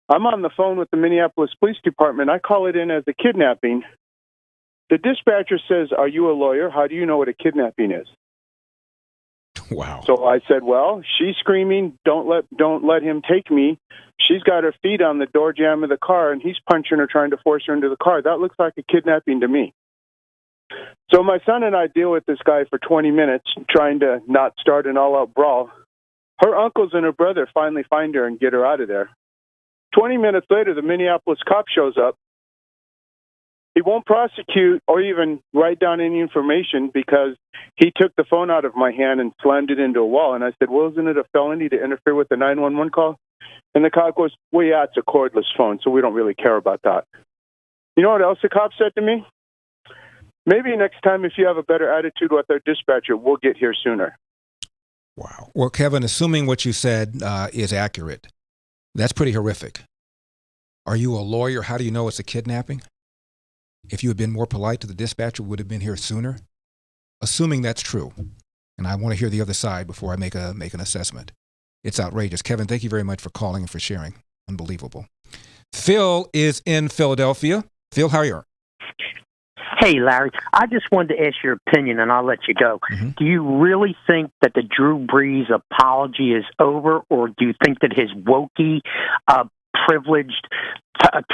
I'm on the phone with the Minneapolis Police Department. I call it in as a kidnapping. The dispatcher says, "Are you a lawyer? How do you know what a kidnapping is?" Wow. So I said, "Well, she's screaming, don't let him take me. She's got her feet on the door jamb of the car, and he's punching her, trying to force her into the car. That looks like a kidnapping to me." So my son and I deal with this guy for 20 minutes, trying to not start an all-out brawl. Her uncles and her brother finally find her and get her out of there. 20 minutes later, the Minneapolis cop shows up. He won't prosecute or even write down any information because he took the phone out of my hand and slammed it into a wall. And I said, "Well, isn't it a felony to interfere with the 911 call?" And the cop goes, well, yeah, it's a cordless phone, so we don't really care about that. You know what else the cop said to me? Maybe next time, if you have a better attitude with our dispatcher, we'll get here sooner. Wow. Well, Kevin, assuming what you said is accurate, that's pretty horrific. Are you a lawyer? How do you know it's a kidnapping? If you had been more polite to the dispatcher, would have been here sooner? Assuming that's true. And I want to hear the other side before I make an assessment. It's outrageous. Kevin, thank you very much for calling and for sharing. Unbelievable. Phil is in Philadelphia. Phil, how are you? Hey, Larry, I just wanted to ask your opinion, and I'll let you go. Mm-hmm. Do you really think that the Drew Brees apology is over, or do you think that his wokey, privileged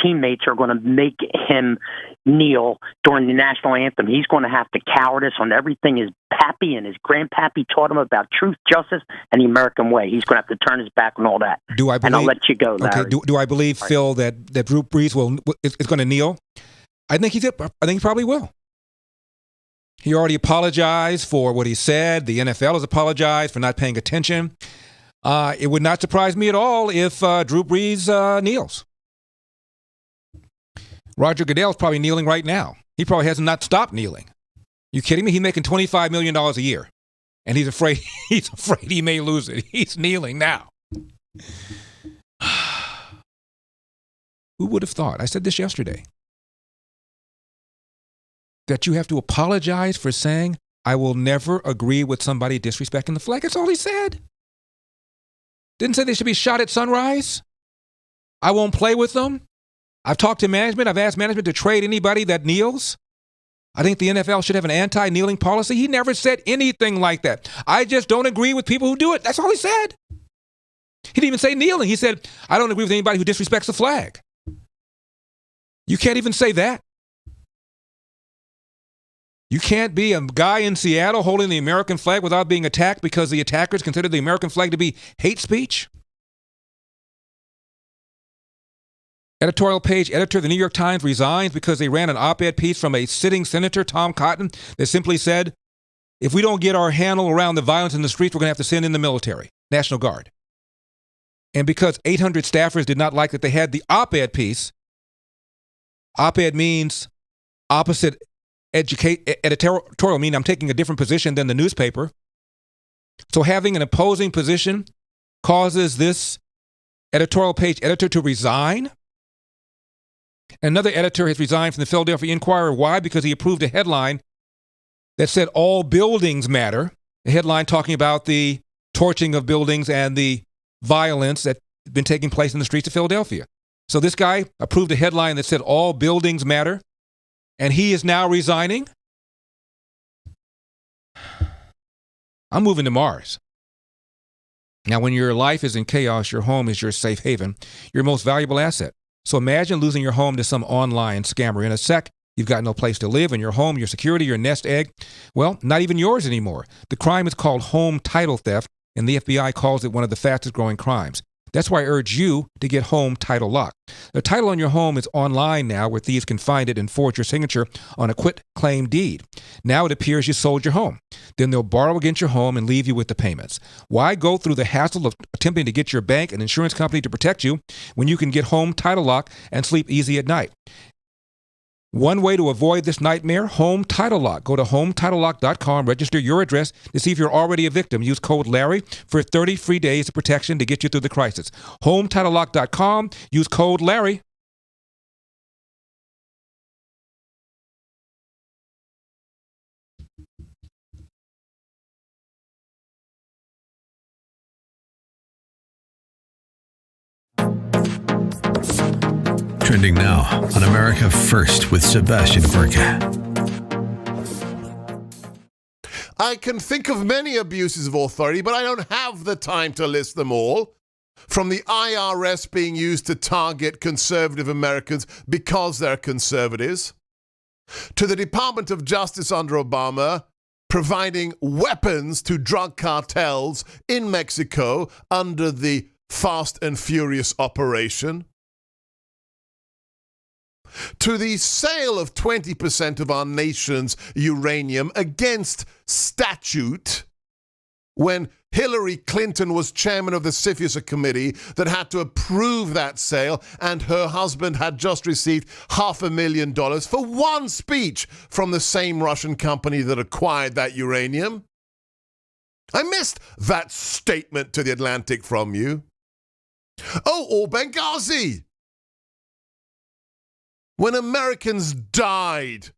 teammates are going to make him kneel during the national anthem? He's going to have to cowardice on everything his pappy and his grandpappy taught him about truth, justice, and the American way. He's going to have to turn his back on all that. Do I believe, and I'll let you go, Larry. Okay. Do I believe, All right. Phil, that Drew Brees is going to kneel? I think he probably will. He already apologized for what he said. The NFL has apologized for not paying attention. It would not surprise me at all if Drew Brees kneels. Roger Goodell's probably kneeling right now. He probably has not stopped kneeling. You kidding me? He's making $25 million a year, and he's afraid he may lose it. He's kneeling now. Who would have thought? I said this yesterday. That you have to apologize for saying, I will never agree with somebody disrespecting the flag. That's all he said. Didn't say they should be shot at sunrise. I won't play with them. I've talked to management. I've asked management to trade anybody that kneels. I think the NFL should have an anti-kneeling policy. He never said anything like that. I just don't agree with people who do it. That's all he said. He didn't even say kneeling. He said, I don't agree with anybody who disrespects the flag. You can't even say that. You can't be a guy in Seattle holding the American flag without being attacked because the attackers consider the American flag to be hate speech. Editorial page editor of the New York Times resigns because they ran an op-ed piece from a sitting senator, Tom Cotton, that simply said, if we don't get our handle around the violence in the streets, we're going to have to send in the military, National Guard. And because 800 staffers did not like that they had the op-ed piece, op-ed means opposite editorial, mean I'm taking a different position than the newspaper. So having an opposing position causes this editorial page editor to resign. Another editor has resigned from the Philadelphia Inquirer. Why? Because he approved a headline that said all buildings matter. A headline talking about the torching of buildings and the violence that's been taking place in the streets of Philadelphia. So this guy approved a headline that said all buildings matter. And he is now resigning? I'm moving to Mars. Now, when your life is in chaos, your home is your safe haven, your most valuable asset. So imagine losing your home to some online scammer. In a sec, you've got no place to live, and your home, your security, your nest egg, well, not even yours anymore. The crime is called home title theft, and the FBI calls it one of the fastest growing crimes. That's why I urge you to get Home Title Lock. The title on your home is online now, where thieves can find it and forge your signature on a quit-claim deed. Now it appears you sold your home. Then they'll borrow against your home and leave you with the payments. Why go through the hassle of attempting to get your bank and insurance company to protect you when you can get Home Title Lock and sleep easy at night? One way to avoid this nightmare, Home Title Lock. Go to HomeTitleLock.com, register your address to see if you're already a victim. Use code Larry for 30 free days of protection to get you through the crisis. HomeTitleLock.com, use code Larry. Trending now on America First with Sebastian Gorka. I can think of many abuses of authority, but I don't have the time to list them all. From the IRS being used to target conservative Americans because they're conservatives, to the Department of Justice under Obama providing weapons to drug cartels in Mexico under the Fast and Furious operation, to the sale of 20% of our nation's uranium against statute when Hillary Clinton was chairman of the CFIUS committee that had to approve that sale, and her husband had just received $500,000 for one speech from the same Russian company that acquired that uranium. I missed that statement to the Atlantic from you. Oh, or Benghazi. When Americans died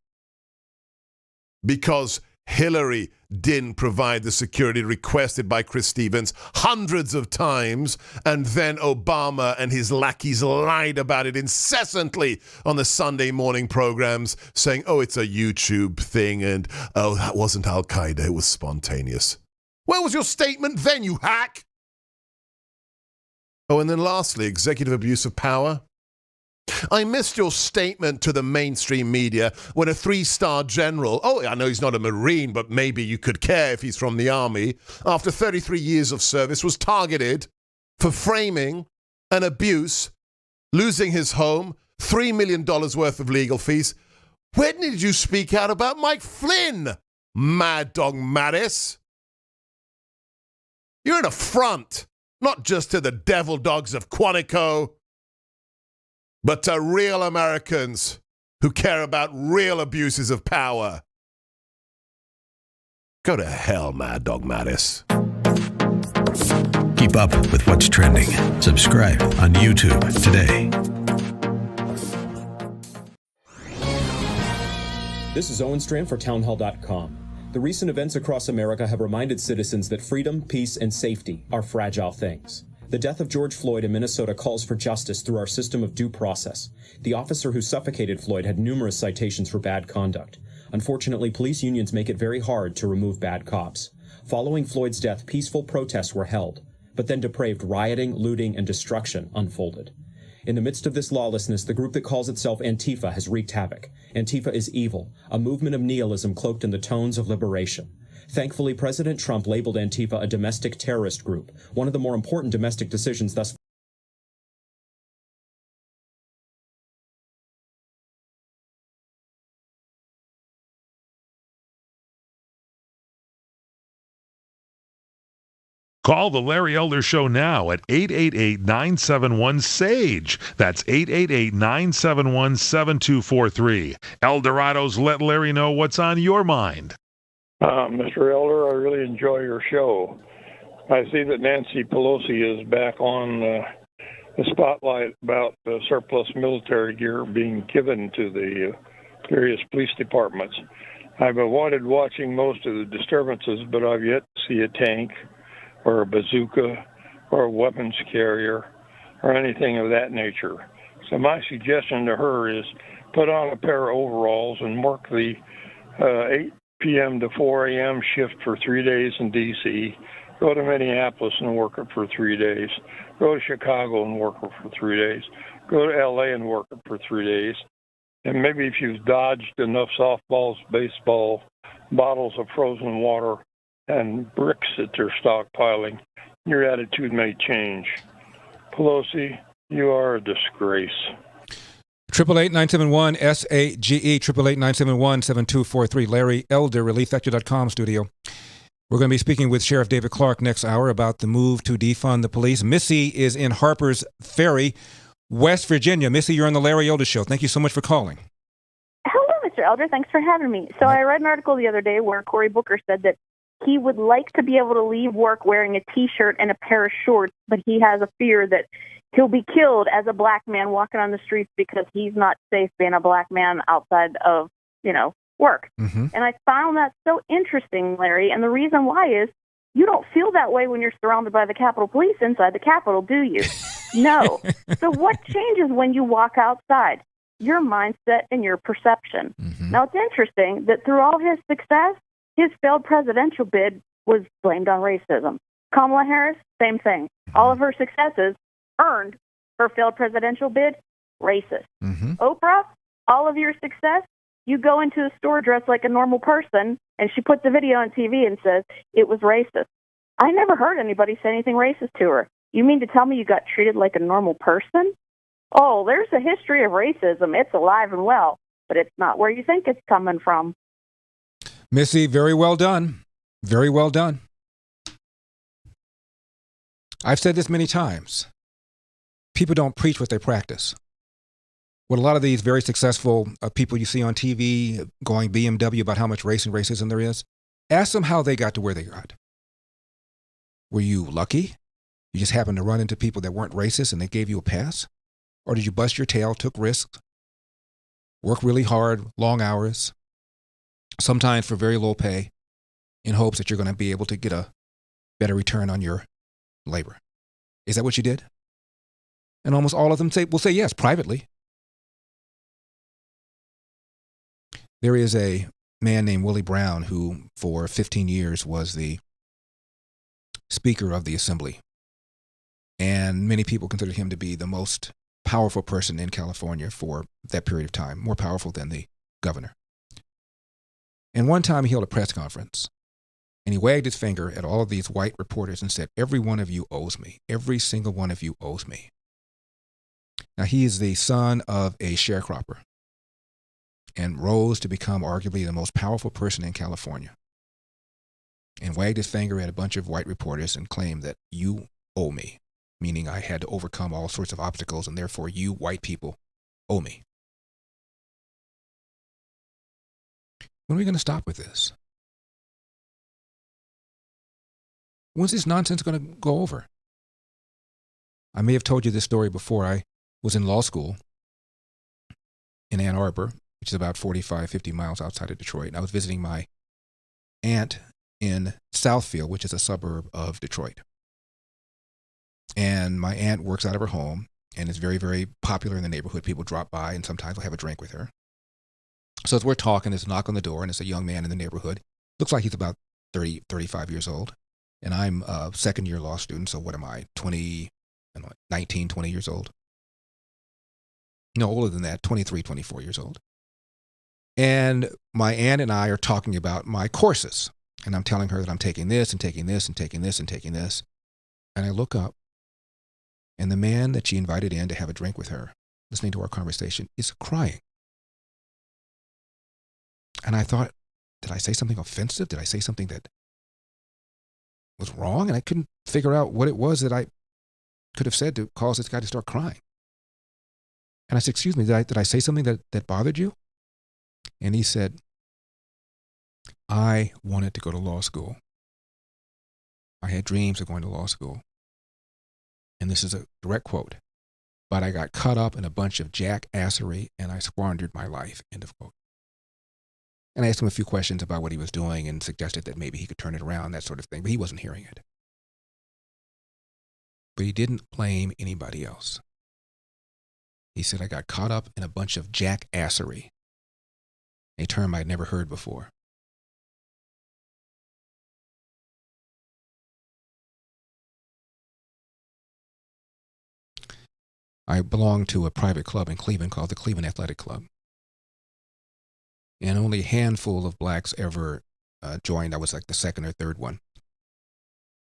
because Hillary didn't provide the security requested by Chris Stevens hundreds of times, and then Obama and his lackeys lied about it incessantly on the Sunday morning programs, saying, oh, it's a YouTube thing, and oh, that wasn't Al-Qaeda, it was spontaneous. Where was your statement then, you hack? Oh, and then lastly, executive abuse of power. I missed your statement to the mainstream media when a 3-star general, oh, I know he's not a Marine, but maybe you could care if he's from the Army, after 33 years of service was targeted for framing an abuse, losing his home, $3 million worth of legal fees. When did you speak out about Mike Flynn, Mad Dog Mattis? You're an affront, not just to the devil dogs of Quantico, but to real Americans who care about real abuses of power. Go to hell, Mad Dog Mattis. Keep up with what's trending. Subscribe on YouTube today. This is Owen Strand for townhall.com. The recent events across America have reminded citizens that freedom, peace, and safety are fragile things. The death of George Floyd in Minnesota calls for justice through our system of due process. The officer who suffocated Floyd had numerous citations for bad conduct. Unfortunately, police unions make it very hard to remove bad cops. Following Floyd's death, peaceful protests were held, but then depraved rioting, looting, and destruction unfolded. In the midst of this lawlessness, the group that calls itself Antifa has wreaked havoc. Antifa is evil, a movement of nihilism cloaked in the tones of liberation. Thankfully, President Trump labeled Antifa a domestic terrorist group, one of the more important domestic decisions thus far. Call the Larry Elder Show now at 888-971-SAGE. That's 888-971-7243. Eldorado's Let Larry Know What's on Your Mind. Mr. Elder, I really enjoy your show. I see that Nancy Pelosi is back on the spotlight about the surplus military gear being given to the various police departments. I've avoided watching most of the disturbances, but I've yet to see a tank or a bazooka or a weapons carrier or anything of that nature. So my suggestion to her is put on a pair of overalls and work the 8 p.m. to 4 a.m. shift for 3 days in D.C., go to Minneapolis and work it for 3 days, go to Chicago and work it for 3 days, go to L.A. and work it for 3 days, and maybe if you've dodged enough softballs, baseball, bottles of frozen water, and bricks that they're stockpiling, your attitude may change. Pelosi, you are a disgrace. 888-971-SAGE, 888-971-7243. Larry Elder, ReliefFactor.com studio. We're going to be speaking with Sheriff David Clarke next hour about the move to defund the police. Missy is in Harper's Ferry, West Virginia. Missy, you're on the Larry Elder Show. Thank you so much for calling. Hello, Mr. Elder. Thanks for having me. So I read an article the other day where Cory Booker said that he would like to be able to leave work wearing a T-shirt and a pair of shorts, but he has a fear that he'll be killed as a black man walking on the streets because he's not safe being a black man outside of, work. Mm-hmm. And I found that so interesting, Larry. And the reason why is you don't feel that way when you're surrounded by the Capitol Police inside the Capitol, do you? No. So what changes when you walk outside? Your mindset and your perception. Mm-hmm. Now, it's interesting that through all his success, his failed presidential bid was blamed on racism. Kamala Harris, same thing. All of her successes earned her failed presidential bid, racist. Mm-hmm. Oprah, all of your success, you go into a store dressed like a normal person, and she puts a video on TV and says it was racist. I never heard anybody say anything racist to her. You mean to tell me you got treated like a normal person? Oh, there's a history of racism. It's alive and well, but it's not where you think it's coming from. Missy, very well done. Very well done. I've said this many times. People don't preach what they practice. What a lot of these very successful people you see on TV going BMW about how much race and racism there is, ask them how they got to where they got. Were you lucky? You just happened to run into people that weren't racist and they gave you a pass? Or did you bust your tail, took risks, work really hard, long hours, sometimes for very low pay, in hopes that you're going to be able to get a better return on your labor? Is that what you did? And almost all of them will say yes, privately. There is a man named Willie Brown who, for 15 years, was the Speaker of the Assembly. And many people considered him to be the most powerful person in California for that period of time, more powerful than the governor. And one time he held a press conference, and he wagged his finger at all of these white reporters and said, "Every one of you owes me. Every single one of you owes me." Now, he is the son of a sharecropper and rose to become arguably the most powerful person in California, and wagged his finger at a bunch of white reporters and claimed that you owe me, meaning I had to overcome all sorts of obstacles, and therefore you white people owe me. When are we going to stop with this? When's this nonsense going to go over? I may have told you this story before. I was in law school in Ann Arbor, which is about 45, 50 miles outside of Detroit. And I was visiting my aunt in Southfield, which is a suburb of Detroit. And my aunt works out of her home and is very, very popular in the neighborhood. People drop by and sometimes will have a drink with her. So as we're talking, there's a knock on the door, and it's a young man in the neighborhood. Looks like he's about 30, 35 years old. And I'm a second-year law student, so what am I, 19, 20 years old? No, older than that, 23, 24 years old. And my aunt and I are talking about my courses. And I'm telling her that I'm taking this and taking this and taking this and taking this. And I look up, and the man that she invited in to have a drink with her, listening to our conversation, is crying. And I thought, did I say something offensive? Did I say something that was wrong? And I couldn't figure out what it was that I could have said to cause this guy to start crying. And I said, "Excuse me, did I say something that bothered you?" And he said, "I wanted to go to law school. I had dreams of going to law school." And this is a direct quote. "But I got caught up in a bunch of jackassery and I squandered my life," end of quote. And I asked him a few questions about what he was doing and suggested that maybe he could turn it around, that sort of thing, but he wasn't hearing it. But he didn't blame anybody else. He said, "I got caught up in a bunch of jackassery," a term I'd never heard before. I belonged to a private club in Cleveland called the Cleveland Athletic Club. And only a handful of blacks ever joined. I was like the second or third one.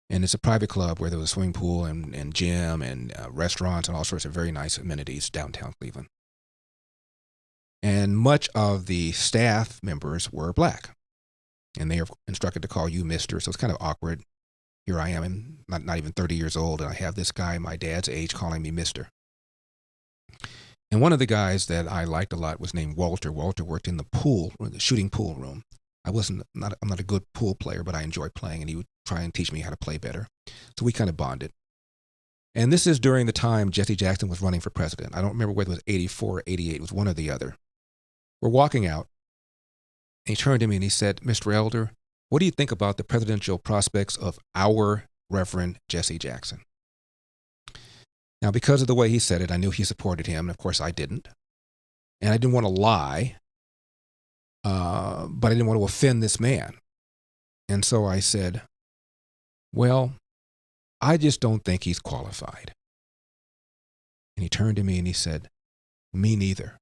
And it's a private club where there was a swimming pool and gym and restaurants and all sorts of very nice amenities downtown Cleveland. And much of the staff members were black. And they are instructed to call you Mr. So it's kind of awkward. Here I am, not even 30 years old, and I have this guy my dad's age calling me Mr. And one of the guys that I liked a lot was named Walter. Walter worked in the pool, or the shooting pool room. I'm not a good pool player, but I enjoyed playing, and he would try and teach me how to play better. So we kind of bonded. And this is during the time Jesse Jackson was running for president. I don't remember whether it was 84 or 88. It was one or the other. We're walking out, and he turned to me and he said, "Mr. Elder, what do you think about the presidential prospects of our Reverend Jesse Jackson?" Now, because of the way he said it, I knew he supported him, and of course I didn't. And I didn't want to lie, but I didn't want to offend this man. And so I said, "Well, I just don't think he's qualified." And he turned to me and he said, "Me neither.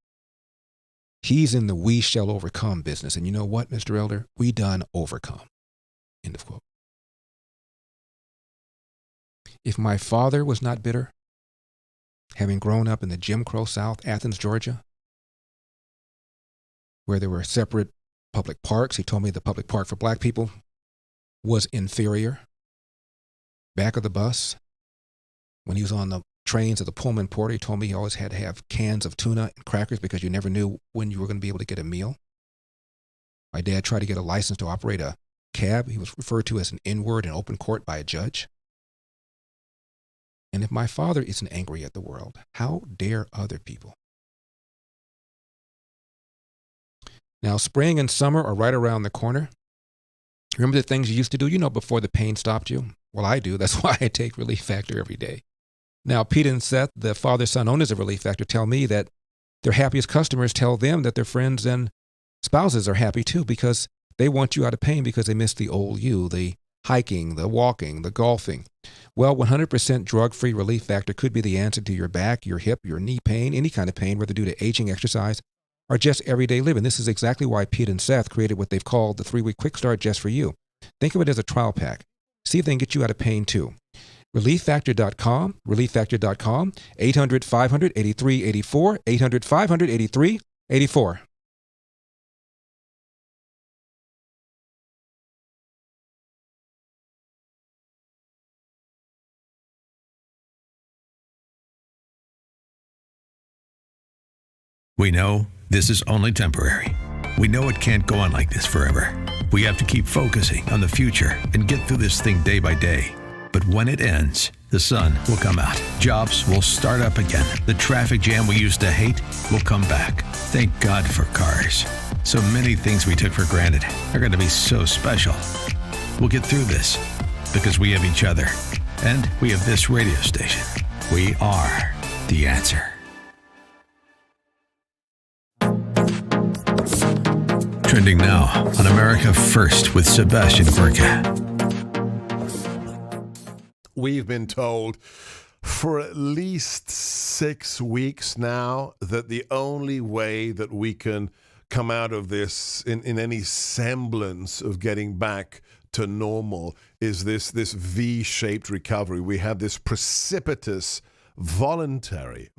He's in the we shall overcome business. And you know what, Mr. Elder? We done overcome." End of quote. If my father was not bitter, having grown up in the Jim Crow South, Athens, Georgia, where there were separate public parks, he told me the public park for black people was inferior, back of the bus, When he was on the trains at the Pullman Porter, he told me he always had to have cans of tuna and crackers because you never knew when you were going to be able to get a meal. My dad tried to get a license to operate a cab. He was referred to as an N-word in open court by a judge. And if my father isn't angry at the world, how dare other people? Now, spring and summer are right around the corner. Remember the things you used to do, before the pain stopped you? Well, I do. That's why I take Relief Factor every day. Now, Pete and Seth, the father-son owners of Relief Factor, tell me that their happiest customers tell them that their friends and spouses are happy too because they want you out of pain because they miss the old you, the hiking, the walking, the golfing. Well, 100% drug-free Relief Factor could be the answer to your back, your hip, your knee pain, any kind of pain, whether due to aging, exercise, or just everyday living. This is exactly why Pete and Seth created what they've called the 3-week quick start just for you. Think of it as a trial pack. See if they can get you out of pain too. ReliefFactor.com, ReliefFactor.com, 800-500-8384, 800-500-8384. We know this is only temporary. We know it can't go on like this forever. We have to keep focusing on the future and get through this thing day by day. But when it ends, the sun will come out. Jobs will start up again. The traffic jam we used to hate will come back. Thank God for cars. So many things we took for granted are going to be so special. We'll get through this because we have each other and we have this radio station. We are the answer. Trending now on America First with Sebastian Gorka. We've been told for at least 6 weeks now that the only way that we can come out of this in any semblance of getting back to normal is this V-shaped recovery. We have this precipitous voluntary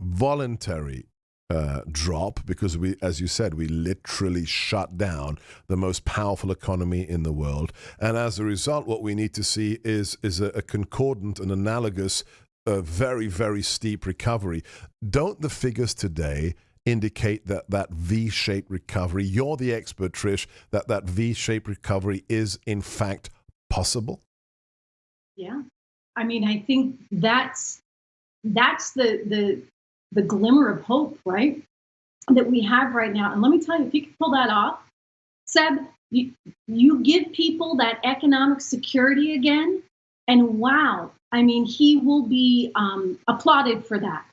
drop because we, as you said, we literally shut down the most powerful economy in the world. And as a result, what we need to see is a concordant and analogous, very, very steep recovery. Don't the figures today indicate that V-shaped recovery, you're the expert, Trish, that V-shaped recovery is in fact possible? Yeah. I mean, I think that's the glimmer of hope, right, that we have right now. And let me tell you, if you can pull that off, Seb, you give people that economic security again, and wow, I mean, he will be applauded for that.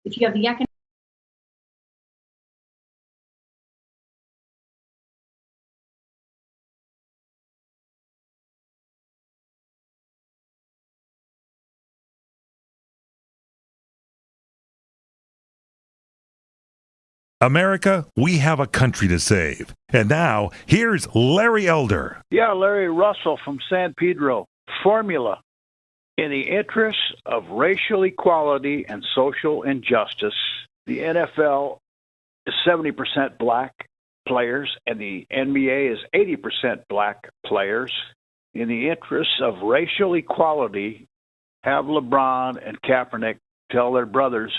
If you have the economic. America, we have a country to save. And now, here's Larry Elder. Yeah, Larry Russell from San Pedro. Formula. In the interests of racial equality and social injustice, the NFL is 70% black players and the NBA is 80% black players. In the interests of racial equality, have LeBron and Kaepernick tell their brothers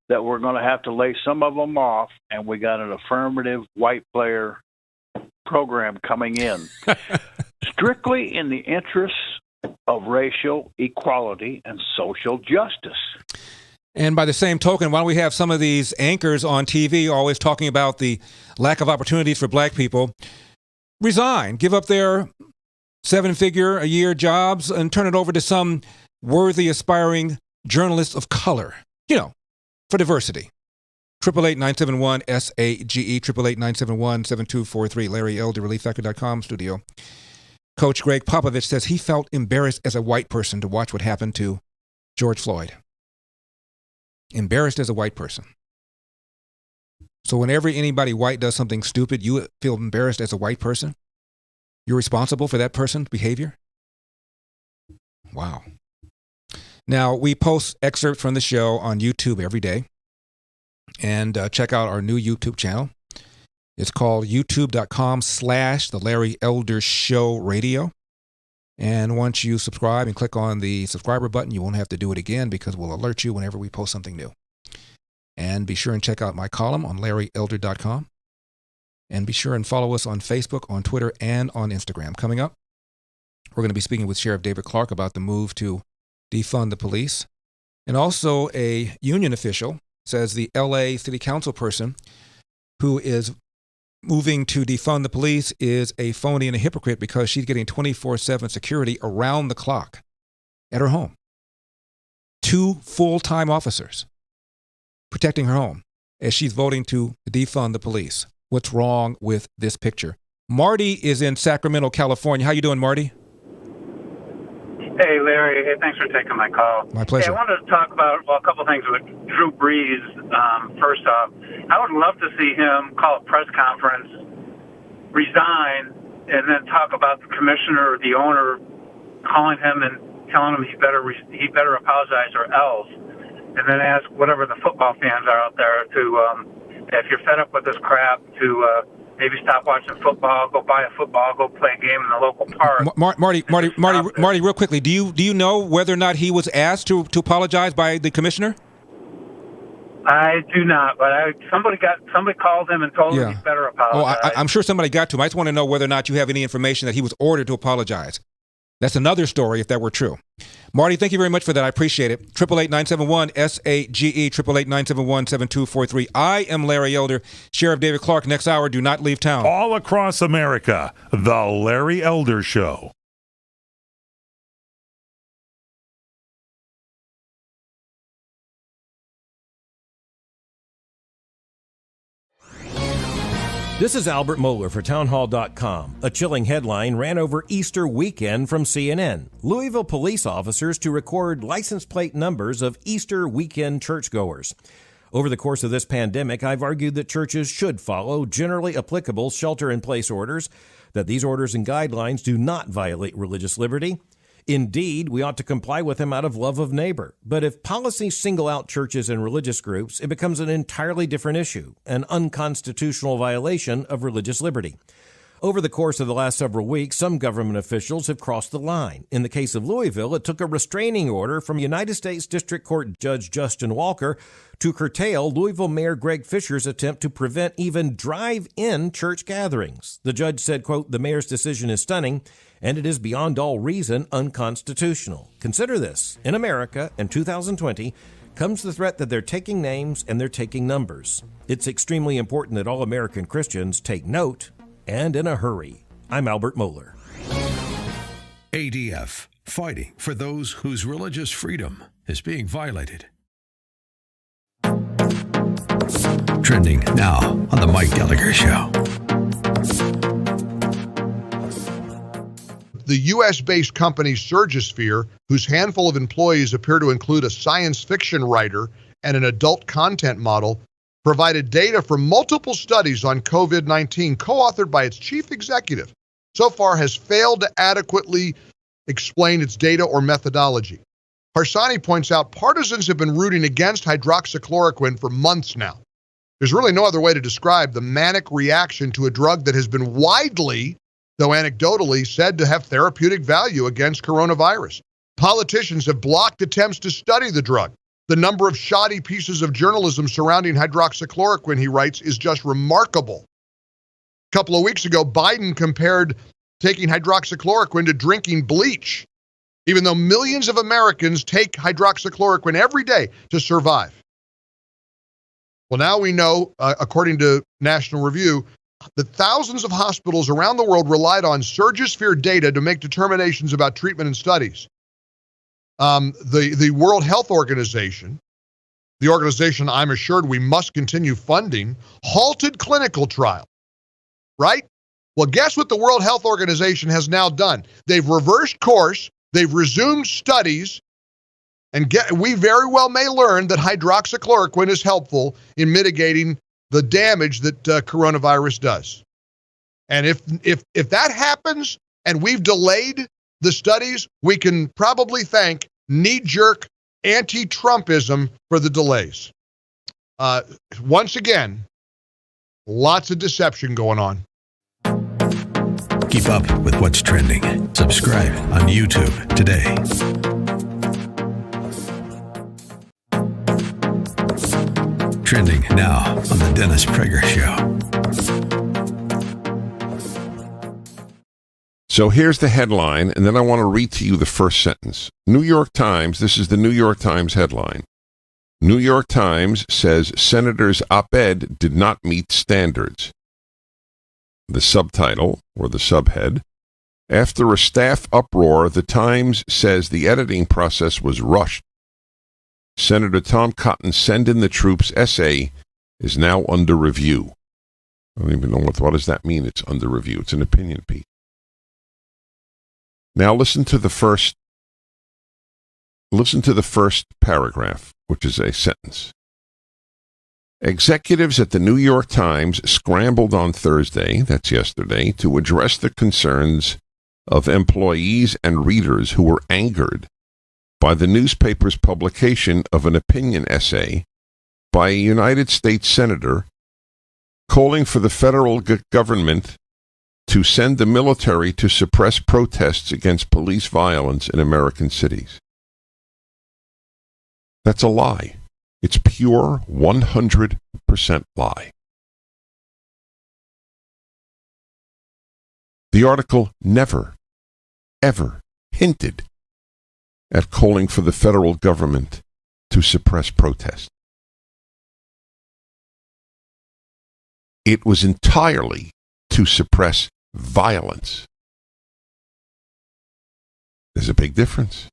that we're going to have to lay some of them off, and we got an affirmative white player program coming in. Strictly in the interests of racial equality and social justice. And by the same token, why don't we have some of these anchors on TV always talking about the lack of opportunities for black people resign, give up their 7-figure-a-year jobs and turn it over to some worthy, aspiring journalists of color, for diversity. 888-971-SAGE, 888-971-7243, Larry Elder, ReliefFactor.com studio. Coach Greg Popovich says he felt embarrassed as a white person to watch what happened to George Floyd. Embarrassed as a white person. So whenever anybody white does something stupid, you feel embarrassed as a white person? You're responsible for that person's behavior? Wow. Now, we post excerpts from the show on YouTube every day. And check out our new YouTube channel. It's called youtube.com/The Larry Elder Show Radio. And once you subscribe and click on the subscriber button, you won't have to do it again because we'll alert you whenever we post something new. And be sure and check out my column on LarryElder.com. And be sure and follow us on Facebook, on Twitter, and on Instagram. Coming up, we're going to be speaking with Sheriff David Clarke about the move to defund the police. And also a union official says the LA City Council person who is moving to defund the police is a phony and a hypocrite because she's getting 24/7 security around the clock at her home. 2 full-time officers protecting her home as she's voting to defund the police. What's wrong with this picture? Marty is in Sacramento, California. How you doing, Marty? Hey, Larry. Hey, thanks for taking my call. My pleasure. Hey, I wanted to talk about, a couple of things with Drew Brees. First off, I would love to see him call a press conference, resign, and then talk about the commissioner or the owner calling him and telling him he better apologize or else. And then ask whatever the football fans are out there to, if you're fed up with this crap, to maybe stop watching football, go buy a football, go play a game in the local park. Marty, real quickly, do you know whether or not he was asked to apologize by the commissioner? I do not, but somebody called him and told him he better apologize. Oh, I'm sure somebody got to him. I just want to know whether or not you have any information that he was ordered to apologize. That's another story if that were true. Marty, thank you very much for that. I appreciate it. 888-971-SAGE, 888-971-7243. I am Larry Elder. Sheriff David Clarke, next hour, do not leave town. All across America, The Larry Elder Show. This is Albert Mohler for townhall.com. A chilling headline ran over Easter weekend from CNN. Louisville police officers to record license plate numbers of Easter weekend churchgoers. Over the course of this pandemic, I've argued that churches should follow generally applicable shelter-in-place orders, that these orders and guidelines do not violate religious liberty. Indeed, we ought to comply with them out of love of neighbor. But if policies single out churches and religious groups, it becomes an entirely different issue, an unconstitutional violation of religious liberty. Over the course of the last several weeks, some government officials have crossed the line. In the case of Louisville, it took a restraining order from United States District Court Judge Justin Walker to curtail Louisville Mayor Greg Fisher's attempt to prevent even drive-in church gatherings. The judge said, quote, "The mayor's decision is stunning, and it is beyond all reason unconstitutional." Consider this. In America, in 2020, comes the threat that they're taking names and they're taking numbers. It's extremely important that all American Christians take note, and in a hurry. I'm Albert Mohler. ADF, fighting for those whose religious freedom is being violated. Trending now on The Mike Gallagher Show. The U.S.-based company Surgisphere, whose handful of employees appear to include a science fiction writer and an adult content model, provided data from multiple studies on COVID-19 co-authored by its chief executive, so far has failed to adequately explain its data or methodology. Harsani points out partisans have been rooting against hydroxychloroquine for months now. There's really no other way to describe the manic reaction to a drug that has been widely, though anecdotally, said to have therapeutic value against coronavirus. Politicians have blocked attempts to study the drug. The number of shoddy pieces of journalism surrounding hydroxychloroquine, he writes, is just remarkable. A couple of weeks ago, Biden compared taking hydroxychloroquine to drinking bleach, even though millions of Americans take hydroxychloroquine every day to survive. Well, now we know, according to National Review, that thousands of hospitals around the world relied on Surgisphere data to make determinations about treatment and studies. The World Health Organization, the organization I'm assured we must continue funding, halted clinical trial, right? Well, guess what the World Health Organization has now done? They've reversed course, they've resumed studies, and we very well may learn that hydroxychloroquine is helpful in mitigating the damage that coronavirus does. And if that happens and we've delayed the studies, we can probably thank knee-jerk anti-Trumpism for the delays. Once again, lots of deception going on. Keep up with what's trending. Subscribe on YouTube today. Trending now on The Dennis Prager Show. So here's the headline, and then I want to read to you the first sentence. New York Times, this is the New York Times headline. New York Times says Senator's op-ed did not meet standards. The subtitle, or the subhead, after a staff uproar, the Times says the editing process was rushed. Senator Tom Cotton's Send in the Troops essay is now under review. I don't even know what does that mean, it's under review. It's an opinion piece. Now listen to the first paragraph, which is a sentence. Executives at the New York Times scrambled on Thursday, that's yesterday, to address the concerns of employees and readers who were angered by the newspaper's publication of an opinion essay by a United States senator calling for the federal government to send the military to suppress protests against police violence in American cities. That's a lie. It's pure 100% lie. The article never, ever hinted at calling for the federal government to suppress protest. It was entirely to suppress violence. There's a big difference.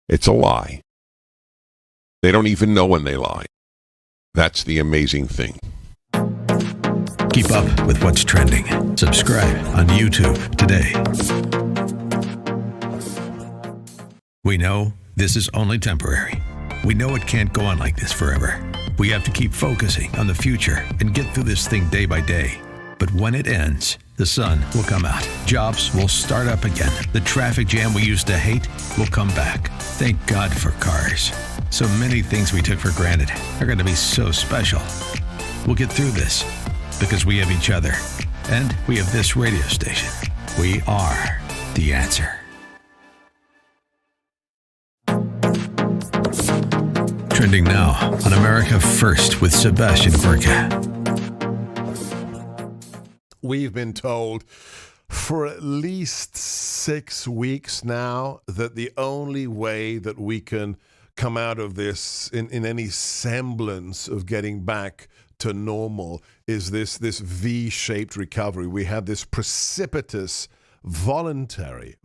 It's a lie. They don't even know when they lie. That's the amazing thing. Keep up with what's trending. Subscribe on YouTube today. We know this is only temporary. We know it can't go on like this forever. We have to keep focusing on the future and get through this thing day by day. But when it ends, the sun will come out. Jobs will start up again. The traffic jam we used to hate will come back. Thank God for cars. So many things we took for granted are going to be so special. We'll get through this because we have each other and we have this radio station. We are the answer. Trending now on America First with Sebastian Gorka. We've been told for at least 6 weeks now that the only way that we can come out of this in any semblance of getting back to normal is this V-shaped recovery. We have this precipitous voluntary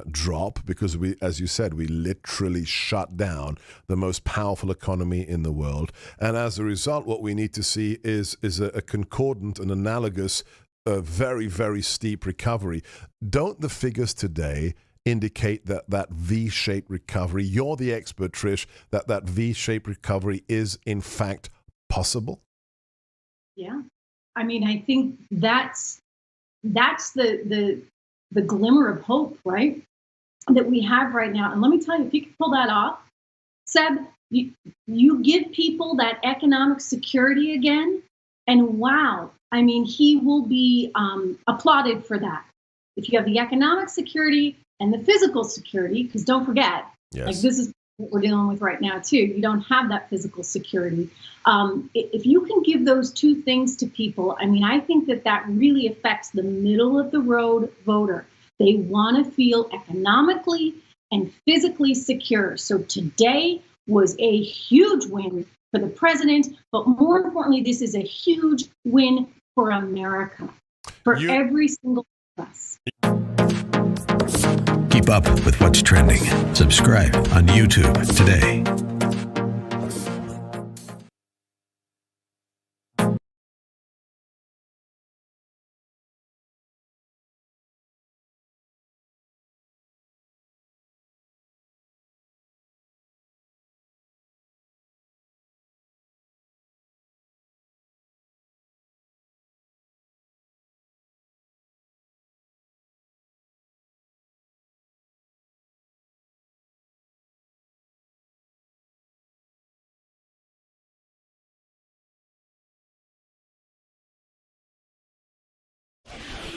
drop because we, as you said, we literally shut down the most powerful economy in the world. And as a result, what we need to see is a concordant and analogous, very, very steep recovery. Don't the figures today indicate that V-shaped recovery, you're the expert, Trish, that V-shaped recovery is in fact possible? Yeah. I mean, I think that's the glimmer of hope, right, that we have right now. And let me tell you, if you can pull that off, Seb, you give people that economic security again, and wow, I mean, he will be applauded for that. If you have the economic security and the physical security, because don't forget, like this is what we're dealing with right now too. You don't have that physical security. If you can give those two things to people, I mean, I think that really affects the middle of the road voter. They want to feel economically and physically secure. So today was a huge win for the president, but more importantly, this is a huge win for America, for every single one of us. Keep up with what's trending. Subscribe on YouTube today.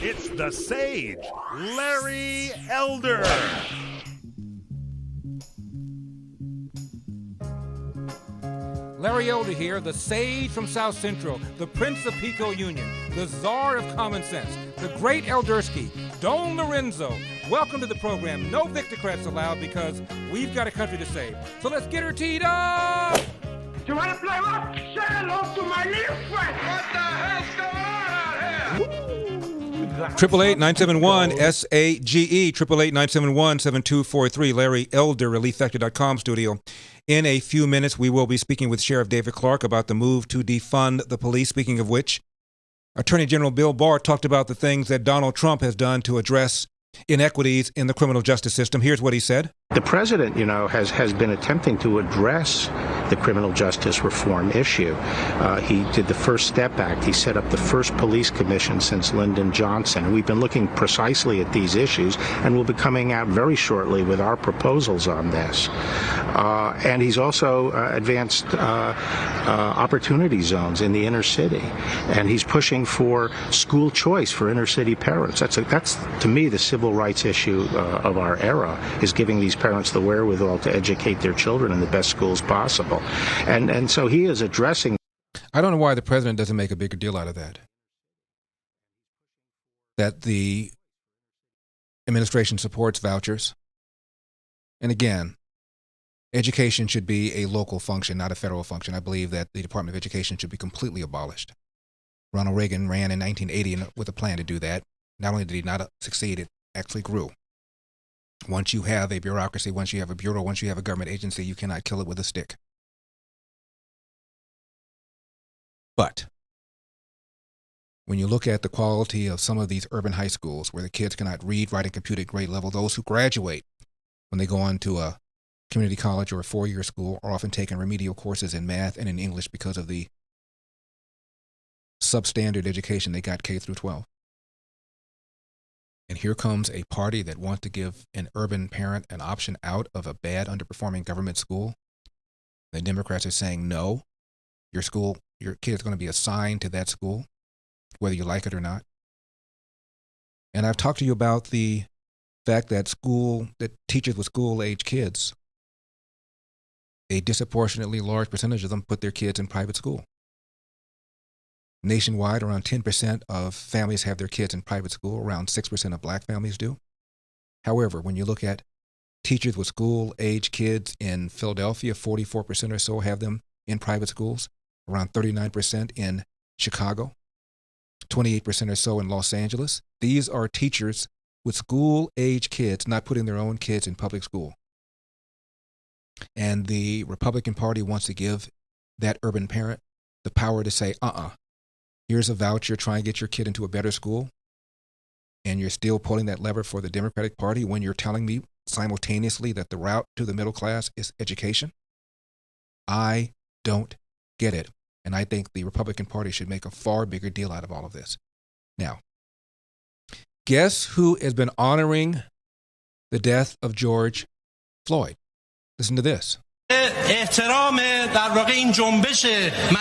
It's the Sage, Larry Elder. Larry Elder here, the sage from South Central, the Prince of Pico Union, the Czar of Common Sense, the Great Eldersky, Don Lorenzo. Welcome to the program. No Victocrats allowed because we've got a country to save. So let's get her teed up! You want to play what? Say hello to my little friend. What the hell's going on out here? 888-971-SAGE, 888-971-7243, Larry Elder, ReliefFactor.com studio. In a few minutes, we will be speaking with Sheriff David Clarke about the move to defund the police. Speaking of which, Attorney General Bill Barr talked about the things that Donald Trump has done to address inequities in the criminal justice system. Here's what he said. The president, has been attempting to address the criminal justice reform issue. He did the First Step Act. He set up the first police commission since Lyndon Johnson. And we've been looking precisely at these issues, and we'll be coming out very shortly with our proposals on this. And he's also advanced opportunity zones in the inner city. And he's pushing for school choice for inner city parents. That's to me, the civil rights issue of our era, is giving these parents the wherewithal to educate their children in the best schools possible. And so he is addressing. I don't know why the president doesn't make a bigger deal out of that. That the administration supports vouchers. And again, education should be a local function, not a federal function. I believe that the Department of Education should be completely abolished. Ronald Reagan ran in 1980 with a plan to do that. Not only did he not succeed, it actually grew. Once you have a bureaucracy, once you have a bureau, once you have a government agency, you cannot kill it with a stick. But when you look at the quality of some of these urban high schools where the kids cannot read, write, and compute at grade level, those who graduate when they go on to a community college or a four-year school are often taking remedial courses in math and in English because of the substandard education they got K through 12. And here comes a party that wants to give an urban parent an option out of a bad, underperforming government school. The Democrats are saying, no, your kid is going to be assigned to that school, whether you like it or not. And I've talked to you about the fact that teachers with school-age kids, a disproportionately large percentage of them put their kids in private school. Nationwide, around 10% of families have their kids in private school. Around 6% of black families do. However, when you look at teachers with school-age kids in Philadelphia, 44% or so have them in private schools. Around 39% in Chicago. 28% or so in Los Angeles. These are teachers with school-age kids not putting their own kids in public school. And the Republican Party wants to give that urban parent the power to say, here's a voucher, try and get your kid into a better school, and you're still pulling that lever for the Democratic Party when you're telling me simultaneously that the route to the middle class is education? I don't get it. And I think the Republican Party should make a far bigger deal out of all of this. Now, guess who has been honoring the death of George Floyd? Listen to this. احترام در واقع این جنبش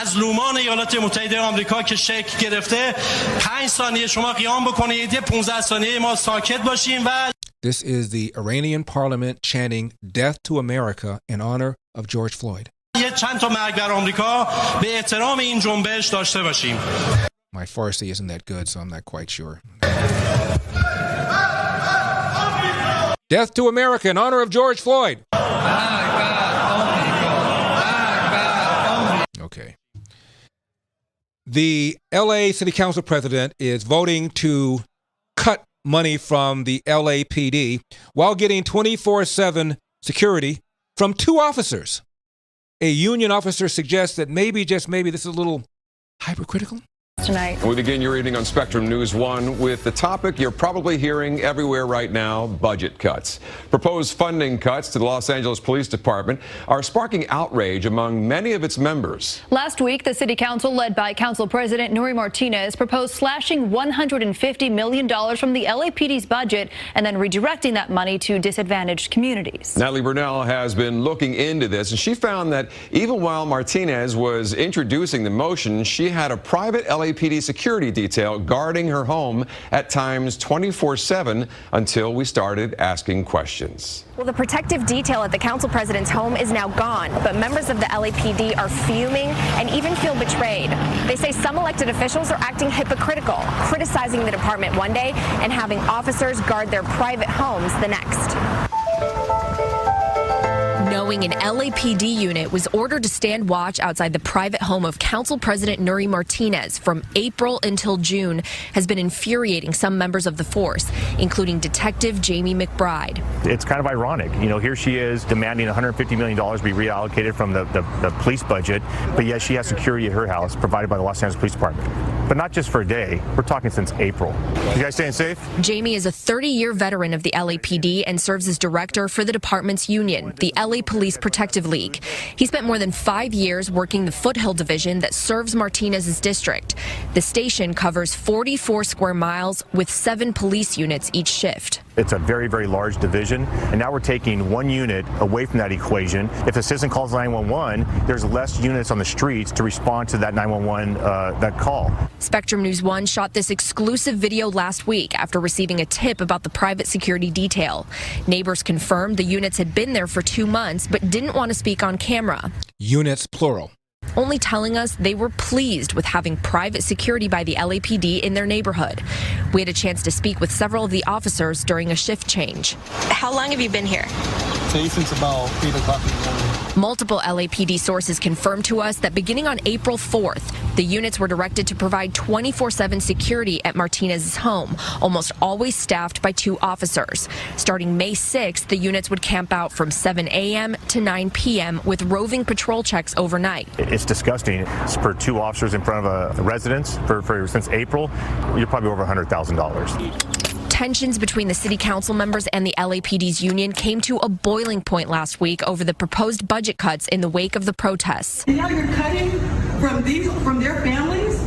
مظلومان ایالات متحده آمریکا که شکل گرفته 5 ثانیه شما قیام بکنید 15 ثانیه ما ساکت باشیم و This is the Iranian parliament chanting death to America in honor of George Floyd. یه چند تا مرگ بر آمریکا به احترام این جنبش داشته باشیم. My Farsi isn't that good, so I'm not quite sure. Death to America in honor of George Floyd. Okay. The LA City Council president is voting to cut money from the LAPD while getting 24/7 security from 2 officers. A union officer suggests that maybe, just maybe, this is a little hypercritical. Tonight. We begin your evening on Spectrum News 1 with the topic you're probably hearing everywhere right now, budget cuts. Proposed funding cuts to the Los Angeles Police Department are sparking outrage among many of its members. Last week, the city council, led by Council President Nuri Martinez, proposed slashing $150 million from the LAPD's budget and then redirecting that money to disadvantaged communities. Natalie Burnell has been looking into this, and she found that even while Martinez was introducing the motion, she had a private LAPD LAPD security detail guarding her home at times 24/7 until we started asking questions. Well, the protective detail at the council president's home is now gone, but members of the LAPD are fuming and even feel betrayed. They say some elected officials are acting hypocritical, criticizing the department one day and having officers guard their private homes the next. Knowing an LAPD unit was ordered to stand watch outside the private home of Council President Nury Martinez from April until June has been infuriating some members of the force, including Detective Jamie McBride. It's kind of ironic. You know, here she is demanding $150 million be reallocated from the police budget, but yet she has security at her house provided by the Los Angeles Police Department. But not just for a day. We're talking since April. You guys staying safe? Jamie is a 30-year veteran of the LAPD and serves as director for the department's union, the LA Police Protective League. He spent more than 5 years working the Foothill Division that serves Martinez's district. The station covers 44 square miles with 7 police units each shift. It's a very, very large division, and now we're taking one unit away from that equation. If a citizen calls 911, there's less units on the streets to respond to that 911 that call. Spectrum News 1 shot this exclusive video last week after receiving a tip about the private security detail. Neighbors confirmed the units had been there for 2 months but didn't want to speak on camera. Units, plural. Only telling us they were pleased with having private security by the LAPD in their neighborhood. We had a chance to speak with several of the officers during a shift change. How long have you been here? Since about 8 o'clock in the morning. Multiple LAPD sources confirmed to us that beginning on April 4th, the units were directed to provide 24/7 security at Martinez's home, almost always staffed by 2 officers. Starting May 6th, the units would camp out from 7 a.m. to 9 p.m. with roving patrol checks overnight. It's disgusting. For 2 officers in front of a residence for since April, you're probably over $100,000. Tensions between the city council members and the LAPD's union came to a boiling point last week over the proposed budget cuts in the wake of the protests. Now you're cutting from their families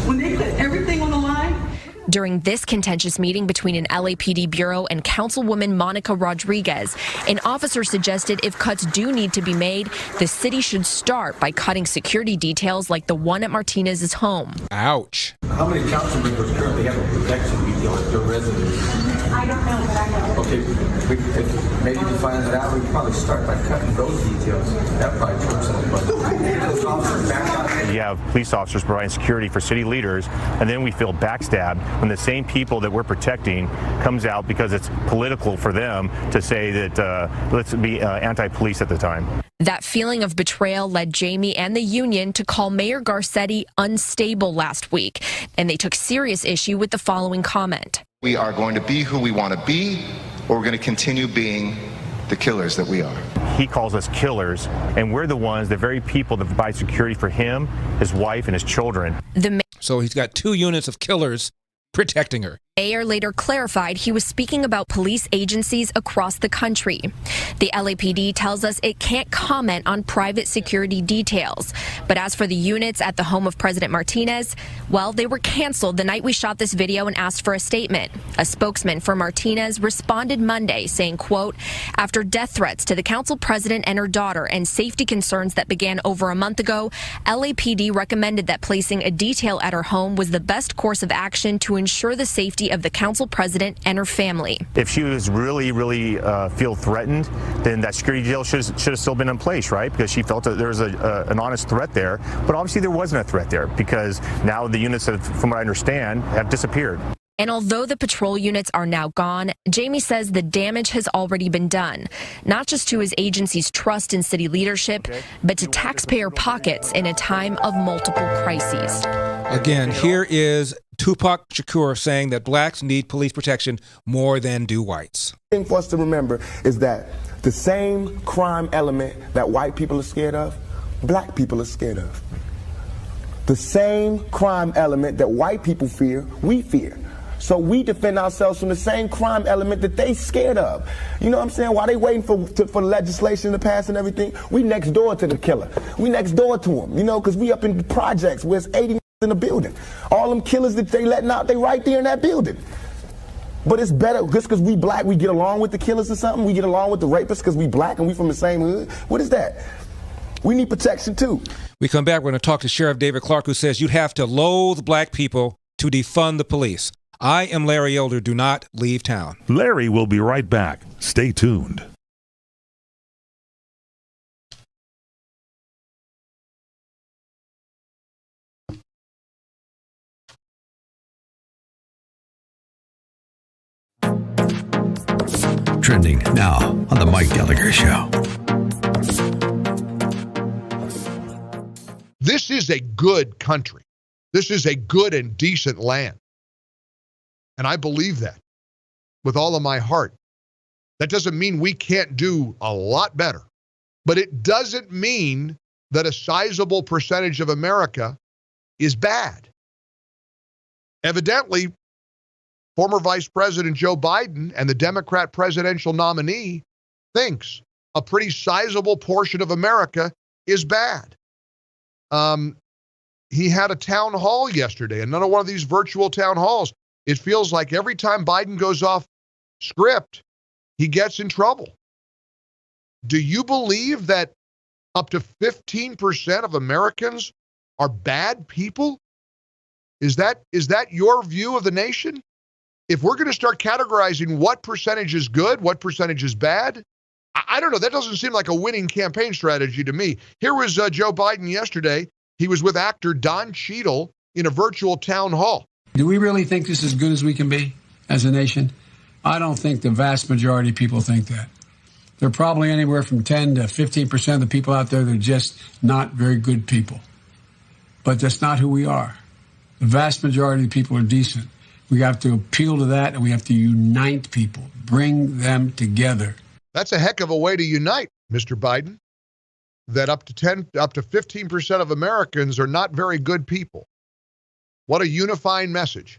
when they put everything on the line? During this contentious meeting between an LAPD bureau and Councilwoman Monica Rodriguez, an officer suggested if cuts do need to be made, the city should start by cutting security details like the one at Martinez's home. Ouch. How many council members currently have a protection detail at their residence? I don't know, but I know. Okay, if maybe to find that out, we could probably start by cutting those details. That probably works on the budget. Those officers back out. You have police officers providing security for city leaders, and then we feel backstabbed when the same people that we're protecting comes out because it's political for them to say that let's be anti-police at the time. That feeling of betrayal led Jamie and the union to call Mayor Garcetti unstable last week, and they took serious issue with the following comment. We are going to be who we want to be, or we're going to continue being the killers that we are. He calls us killers, and we're the ones, the very people that provide security for him, his wife, and his children. So he's got 2 units of killers protecting her. Mayor later clarified he was speaking about police agencies across the country. The LAPD tells us it can't comment on private security details. But as for the units at the home of President Martinez, well, they were canceled the night we shot this video and asked for a statement. A spokesman for Martinez responded Monday saying, quote, after death threats to the council president and her daughter and safety concerns that began over a month ago, LAPD recommended that placing a detail at her home was the best course of action to ensure the safety of the council president and her family. If she was really feel threatened, then that security detail should have still been in place, right? Because she felt that there was an honest threat there. But obviously there wasn't a threat there because now the units, from what I understand, have disappeared. And although the patrol units are now gone, Jamie says the damage has already been done, not just to his agency's trust in city leadership, but to taxpayer pockets in a time of multiple crises. Again, here is Tupac Shakur saying that blacks need police protection more than do whites. The thing for us to remember is that the same crime element that white people are scared of, black people are scared of. The same crime element that white people fear, we fear. So we defend ourselves from the same crime element that they scared of. You know what I'm saying? While they waiting for legislation to pass and everything, we next door to the killer. We next door to him, you know, because we up in the projects where it's 80 in the building. All them killers that they letting out, they right there in that building. But it's better, just because we black, we get along with the killers or something? We get along with the rapists because we black and we from the same hood? What is that? We need protection too. We come back, we're going to talk to Sheriff David Clarke, who says you'd have to loathe black people to defund the police. I am Larry Elder. Do not leave town. Larry will be right back. Stay tuned. Trending now on The Mike Gallagher Show. This is a good country. This is a good and decent land. And I believe that with all of my heart. That doesn't mean we can't do a lot better. But it doesn't mean that a sizable percentage of America is bad. Evidently, former Vice President Joe Biden and the Democrat presidential nominee thinks a pretty sizable portion of America is bad. He had a town hall yesterday, another one of these virtual town halls. It feels like every time Biden goes off script, he gets in trouble. Do you believe that up to 15% of Americans are bad people? Is that your view of the nation? If we're going to start categorizing what percentage is good, what percentage is bad, I don't know. That doesn't seem like a winning campaign strategy to me. Here was Joe Biden yesterday. He was with actor Don Cheadle in a virtual town hall. Do we really think this is as good as we can be as a nation? I don't think the vast majority of people think that. There are probably anywhere from 10 to 15% of the people out there that are just not very good people. But that's not who we are. The vast majority of the people are decent. We have to appeal to that, and we have to unite people, bring them together. That's a heck of a way to unite, Mr. Biden, that up to 15% of Americans are not very good people. What a unifying message.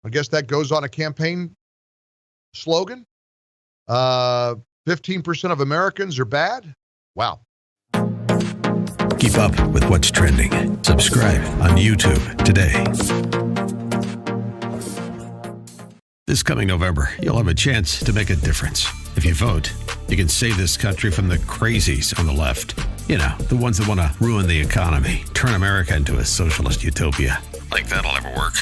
I guess that goes on a campaign slogan. 15% of Americans are bad? Wow. Keep up with what's trending. Subscribe on YouTube today. This coming November, you'll have a chance to make a difference. If you vote, you can save this country from the crazies on the left. You know, the ones that want to ruin the economy, turn America into a socialist utopia. Like that'll ever work.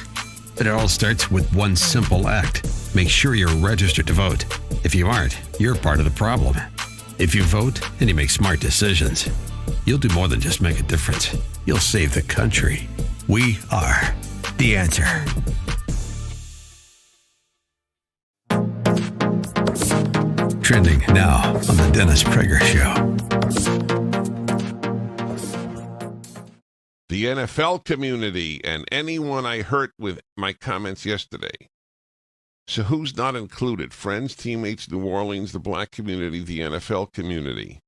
But it all starts with one simple act. Make sure you're registered to vote. If you aren't, you're part of the problem. If you vote and you make smart decisions, you'll do more than just make a difference. You'll save the country. We are the answer. Trending now on the Dennis Prager Show. The NFL community and anyone I hurt with my comments yesterday. So who's not included? Friends, teammates, New Orleans, the black community, the NFL community.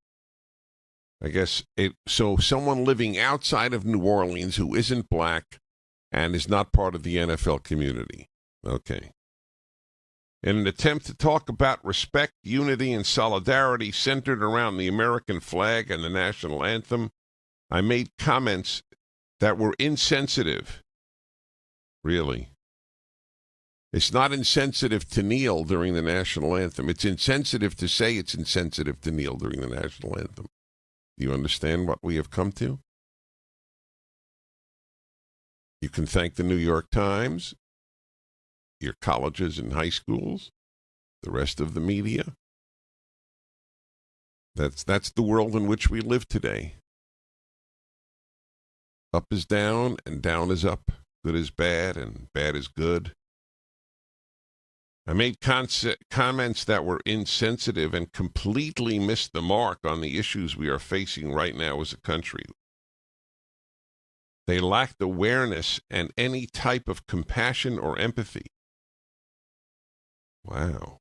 I guess so someone living outside of New Orleans who isn't black and is not part of the NFL community. Okay. In an attempt to talk about respect, unity, and solidarity centered around the American flag and the national anthem, I made comments that were insensitive. Really. It's not insensitive to kneel during the national anthem. It's insensitive to say it's insensitive to kneel during the national anthem. Do you understand what we have come to? You can thank the New York Times, your colleges and high schools, the rest of the media. That's the world in which we live today. Up is down and down is up. Good is bad and bad is good. I made comments that were insensitive and completely missed the mark on the issues we are facing right now as a country. They lacked awareness and any type of compassion or empathy. Wow.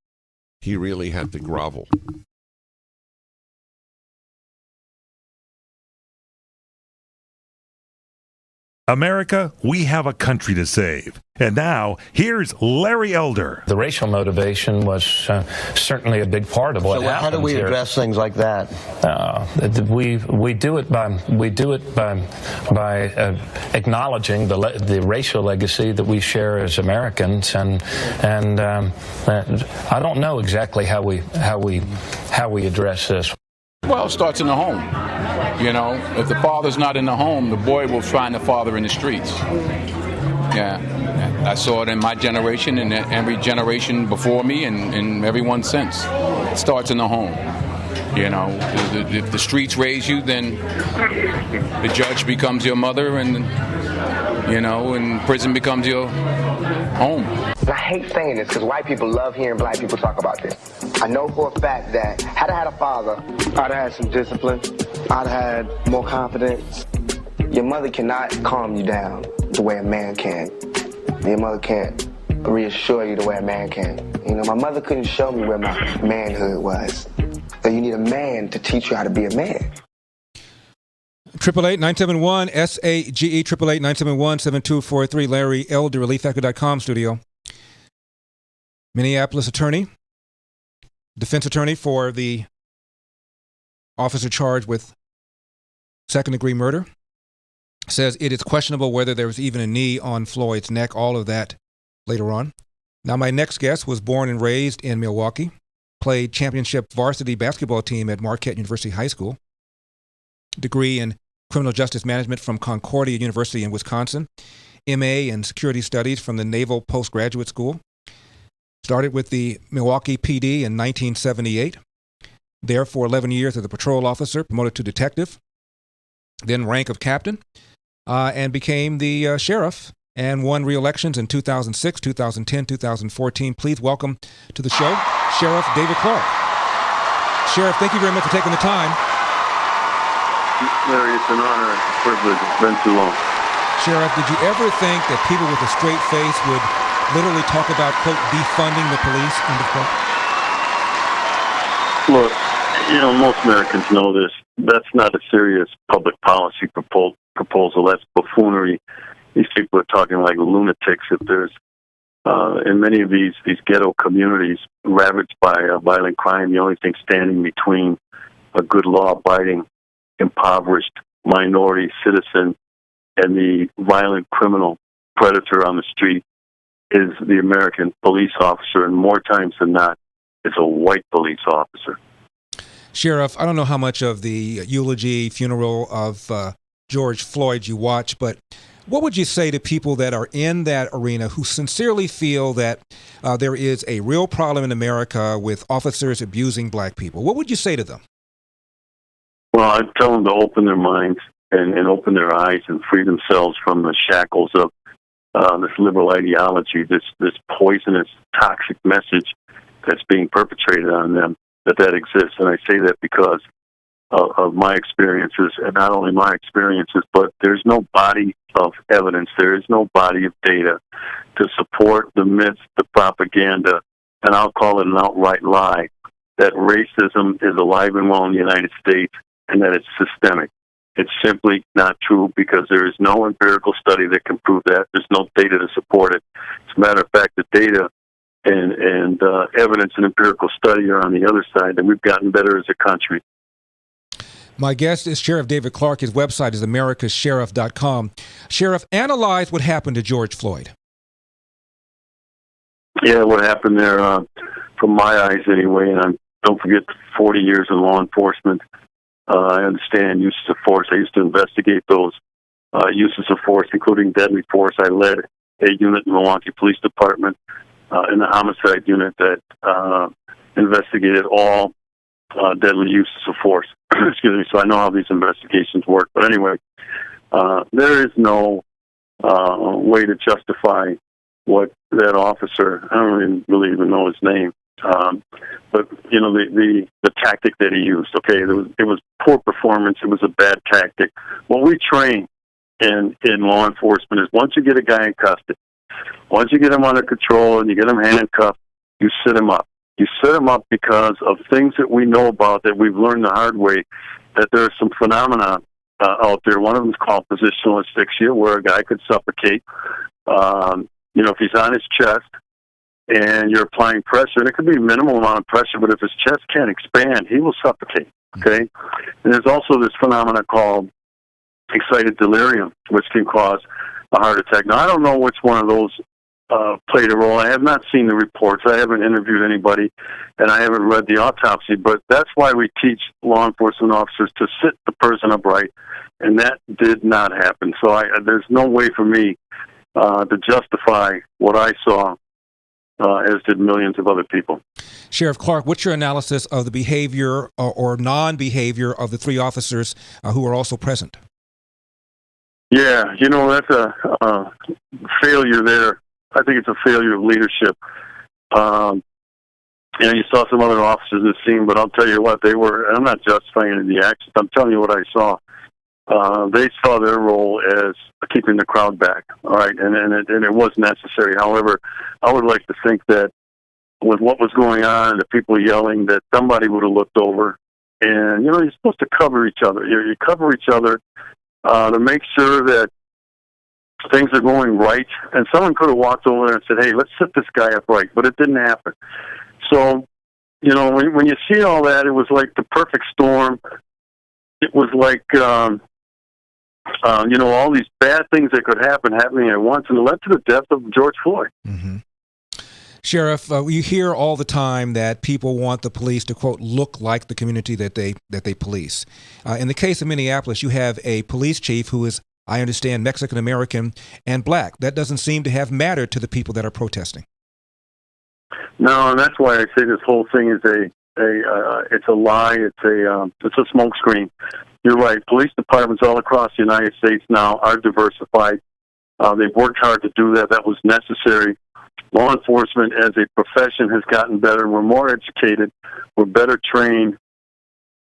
He really had to grovel. America, we have a country to save. And now, here's Larry Elder. The racial motivation was certainly a big part of what happens. So how do we address things like that? We do it by acknowledging the racial legacy that we share as Americans, and I don't know exactly how we address this. Well, it starts in the home. You know, if the father's not in the home, the boy will find the father in the streets. Yeah, I saw it in my generation and every generation before me and everyone since. It starts in the home. You know, if the streets raise you, then the judge becomes your mother, and you know, and prison becomes your home. I hate saying this because white people love hearing black people talk about this. I know for a fact that had I had a father, I'd have had some discipline. I'd have had more confidence. Your mother cannot calm you down the way a man can. Your mother can't reassure you the way a man can. You know, my mother couldn't show me where my manhood was. So you need a man to teach you how to be a man. 888-971-SAGE, 888-971-7243, Larry Elder, ReliefFactor.com studio. Minneapolis attorney, defense attorney for the officer charged with second-degree murder, says it is questionable whether there was even a knee on Floyd's neck. All of that later on. Now, my next guest was born and raised in Milwaukee, played championship varsity basketball team at Marquette University High School, degree in criminal justice management from Concordia University in Wisconsin, MA in security studies from the Naval Postgraduate School. Started with the Milwaukee PD in 1978. There for 11 years as a patrol officer, promoted to detective, then rank of captain, and became the sheriff and won re-elections in 2006, 2010, 2014. Please welcome to the show, Sheriff David Clarke. Sheriff, thank you very much for taking the time. Larry, it's an honor and a privilege. It's been too long. Sheriff, did you ever think that people with a straight face would literally talk about, quote, defunding the police, end of quote? Look, you know, most Americans know this. That's not a serious public policy proposal. That's buffoonery. These people are talking like lunatics. If there's, in many of these ghetto communities ravaged by violent crime, the only thing standing between a good law-abiding, impoverished minority citizen and the violent criminal predator on the street is the American police officer, and more times than not, it's a white police officer. Sheriff, I don't know how much of the eulogy funeral of George Floyd you watch, but what would you say to people that are in that arena who sincerely feel that there is a real problem in America with officers abusing black people? What would you say to them? Well, I'd tell them to open their minds and open their eyes and free themselves from the shackles of this liberal ideology, this poisonous, toxic message that's being perpetrated on them, that exists. And I say that because of my experiences, and not only my experiences, but there's no body of evidence, there is no body of data to support the myth, the propaganda, and I'll call it an outright lie, that racism is alive and well in the United States and that it's systemic. It's simply not true because there is no empirical study that can prove that. There's no data to support it. As a matter of fact, the data and evidence and empirical study are on the other side, and we've gotten better as a country. My guest is Sheriff David Clarke. His website is americassheriff.com. Sheriff, analyze what happened to George Floyd. Yeah, what happened there, from my eyes anyway, and don't forget 40 years in law enforcement. I understand uses of force. I used to investigate those uses of force, including deadly force. I led a unit in the Milwaukee Police Department in the homicide unit that investigated all deadly uses of force. Excuse me. So I know how these investigations work. But anyway, there is no way to justify what that officer, I don't really even know his name, but you know, the tactic that he used. Okay, it was poor performance. It was a bad tactic. What we train in law enforcement is once you get a guy in custody, once you get him under control and you get him handcuffed, you sit him up. You set him up because of things that we know about, that we've learned the hard way, that there are some phenomena out there. One of them is called positional asphyxia, where a guy could suffocate. You know, if he's on his chest and you're applying pressure, and it could be a minimal amount of pressure, but if his chest can't expand, he will suffocate, okay? And there's also this phenomena called excited delirium, which can cause a heart attack. Now, I don't know which one of those played a role. I have not seen the reports. I haven't interviewed anybody, and I haven't read the autopsy. But that's why we teach law enforcement officers to sit the person upright, and that did not happen. So there's no way for me to justify what I saw, as did millions of other people. Sheriff Clarke, what's your analysis of the behavior or non-behavior of the three officers who were also present? Yeah, that's a failure there. I think it's a failure of leadership. You saw some other officers in the scene, but I'll tell you what, I'm not justifying the actions, I'm telling you what I saw. They saw their role as keeping the crowd back, all right, and it was necessary. However, I would like to think that with what was going on and the people yelling, that somebody would have looked over. And, you're supposed to cover each other. You cover each other to make sure that things are going right. And someone could have walked over there and said, hey, let's sit this guy upright. But it didn't happen. So, when you see all that, it was like the perfect storm. It was like, all these bad things that could happen happening at once, and it led to the death of George Floyd. Mm-hmm. Sheriff, you hear all the time that people want the police to, quote, look like the community that they police. In the case of Minneapolis, you have a police chief who is, I understand, Mexican-American and black. That doesn't seem to have mattered to the people that are protesting. No, and that's why I say this whole thing is it's a lie. It's a smokescreen. You're right. Police departments all across the United States now are diversified. They've worked hard to do that. That was necessary. Law enforcement as a profession has gotten better. We're more educated. We're better trained.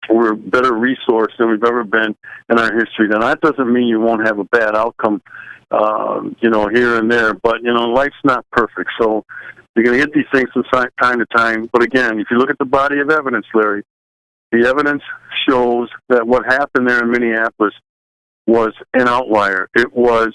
We're better resourced than we've ever been in our history. Now, that doesn't mean you won't have a bad outcome, here and there. But, life's not perfect. So you're going to get these things from time to time. But, again, if you look at the body of evidence, Larry, the evidence shows that what happened there in Minneapolis was an outlier. It was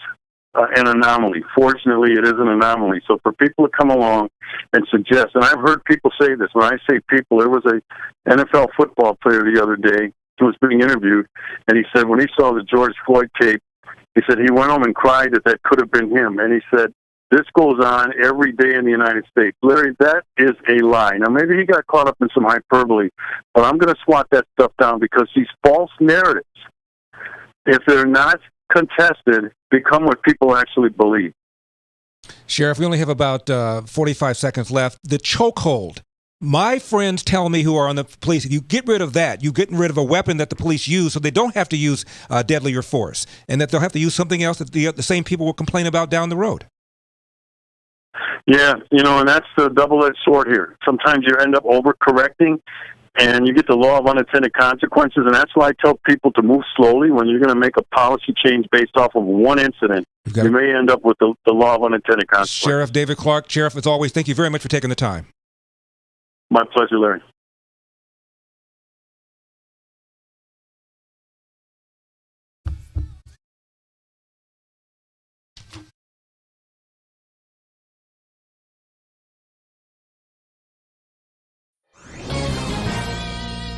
an anomaly. Fortunately, it is an anomaly. So for people to come along and suggest, and I've heard people say this, when I say people, there was a NFL football player the other day who was being interviewed, and he said when he saw the George Floyd tape, he said he went home and cried that could have been him. And he said, this goes on every day in the United States. Larry, that is a lie. Now, maybe he got caught up in some hyperbole, but I'm going to swat that stuff down because these false narratives, if they're not contested, become what people actually believe. Sheriff, we only have about 45 seconds left. The chokehold. My friends tell me who are on the police, you get rid of that. You're getting rid of a weapon that the police use so they don't have to use deadlier force, and that they'll have to use something else that the same people will complain about down the road. Yeah, and that's the double-edged sword here. Sometimes you end up overcorrecting, and you get the law of unintended consequences, and that's why I tell people to move slowly. When you're going to make a policy change based off of one incident, you may end up with the law of unintended consequences. Sheriff David Clarke, Sheriff, as always, thank you very much for taking the time. My pleasure, Larry.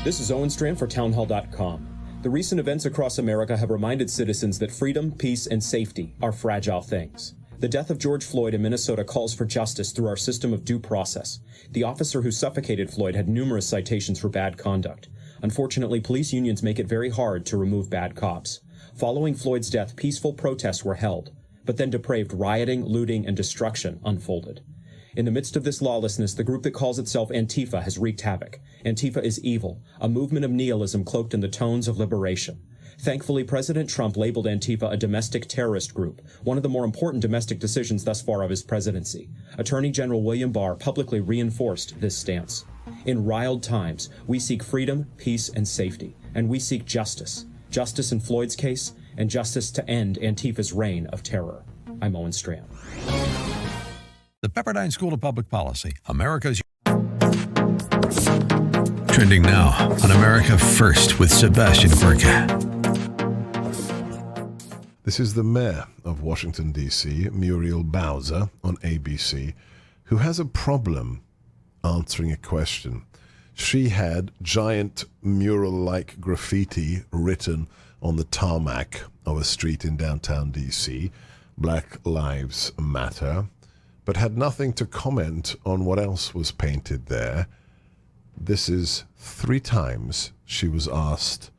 This is Owen Strand for townhall.com. The recent events across America have reminded citizens that freedom, peace, and safety are fragile things. The death of George Floyd in Minnesota calls for justice through our system of due process. The officer who suffocated Floyd had numerous citations for bad conduct. Unfortunately, police unions make it very hard to remove bad cops. Following Floyd's death, peaceful protests were held, but then depraved rioting, looting, and destruction unfolded. In the midst of this lawlessness, the group that calls itself Antifa has wreaked havoc. Antifa is evil, a movement of nihilism cloaked in the tones of liberation. Thankfully, President Trump labeled Antifa a domestic terrorist group, one of the more important domestic decisions thus far of his presidency. Attorney General William Barr publicly reinforced this stance. In riled times, we seek freedom, peace, and safety, and we seek justice. Justice in Floyd's case, and justice to end Antifa's reign of terror. I'm Owen Strand. The Pepperdine School of Public Policy, America's... Trending now on America First with Sebastian Gorka. This is the mayor of Washington, D.C., Muriel Bowser, on ABC, who has a problem answering a question. She had giant mural-like graffiti written on the tarmac of a street in downtown D.C., Black Lives Matter. but had nothing to comment on what else was painted there. This is 3 times she was asked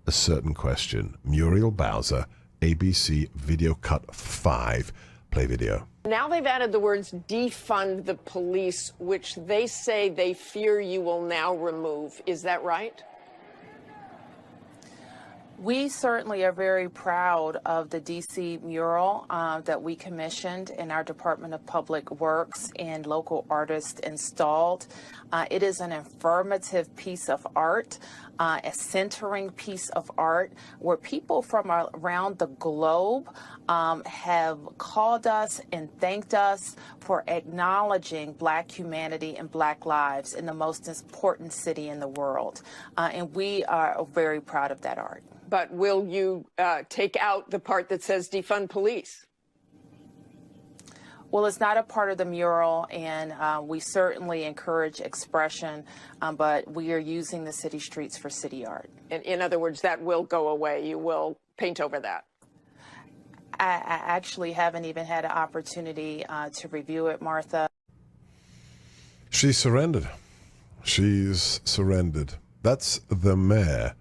a certain question. Muriel Bowser, ABC Video Cut 5. Play video. Now they've added the words defund the police, which they say they fear you will now remove. Is that right? We certainly are very proud of the D.C. mural that we commissioned in our Department of Public Works and local artists installed. It is an affirmative piece of art, a centering piece of art where people from around the globe have called us and thanked us for acknowledging Black humanity and Black lives in the most important city in the world. And we are very proud of that art. But will you take out the part that says defund police? Well, it's not a part of the mural, and we certainly encourage expression, but we are using the city streets for city art. In other words, that will go away. You will paint over that. I actually haven't even had an opportunity to review it, Martha. She surrendered. She's surrendered. That's the mayor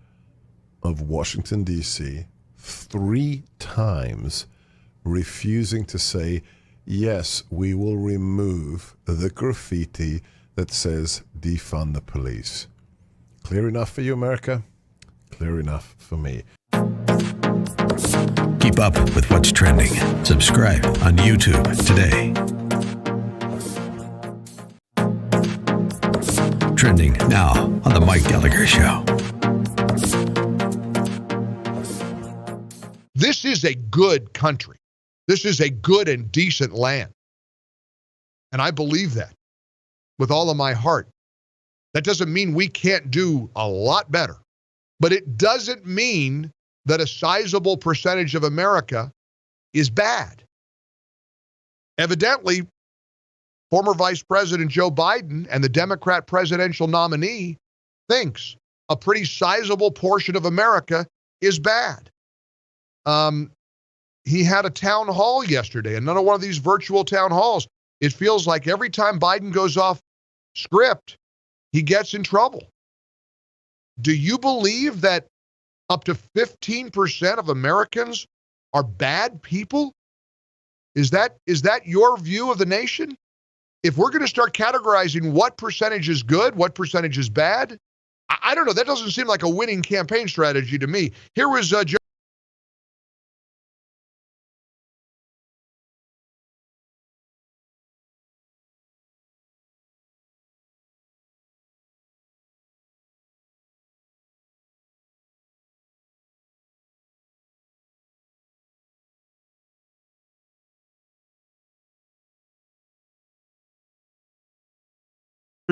of Washington, D.C., 3 times refusing to say, yes, we will remove the graffiti that says defund the police. Clear enough for you, America? Clear enough for me. Keep up with what's trending. Subscribe on YouTube today. Trending now on The Mike Gallagher Show. This is a good country. This is a good and decent land. And I believe that with all of my heart. That doesn't mean we can't do a lot better, but it doesn't mean that a sizable percentage of America is bad. Evidently, former Vice President Joe Biden and the Democrat presidential nominee thinks a pretty sizable portion of America is bad. He had a town hall yesterday, another one of these virtual town halls. It feels like every time Biden goes off script, he gets in trouble. Do you believe that up to 15% of Americans are bad people? Is that your view of the nation? If we're going to start categorizing what percentage is good, what percentage is bad, I don't know. That doesn't seem like a winning campaign strategy to me. Here was Joe.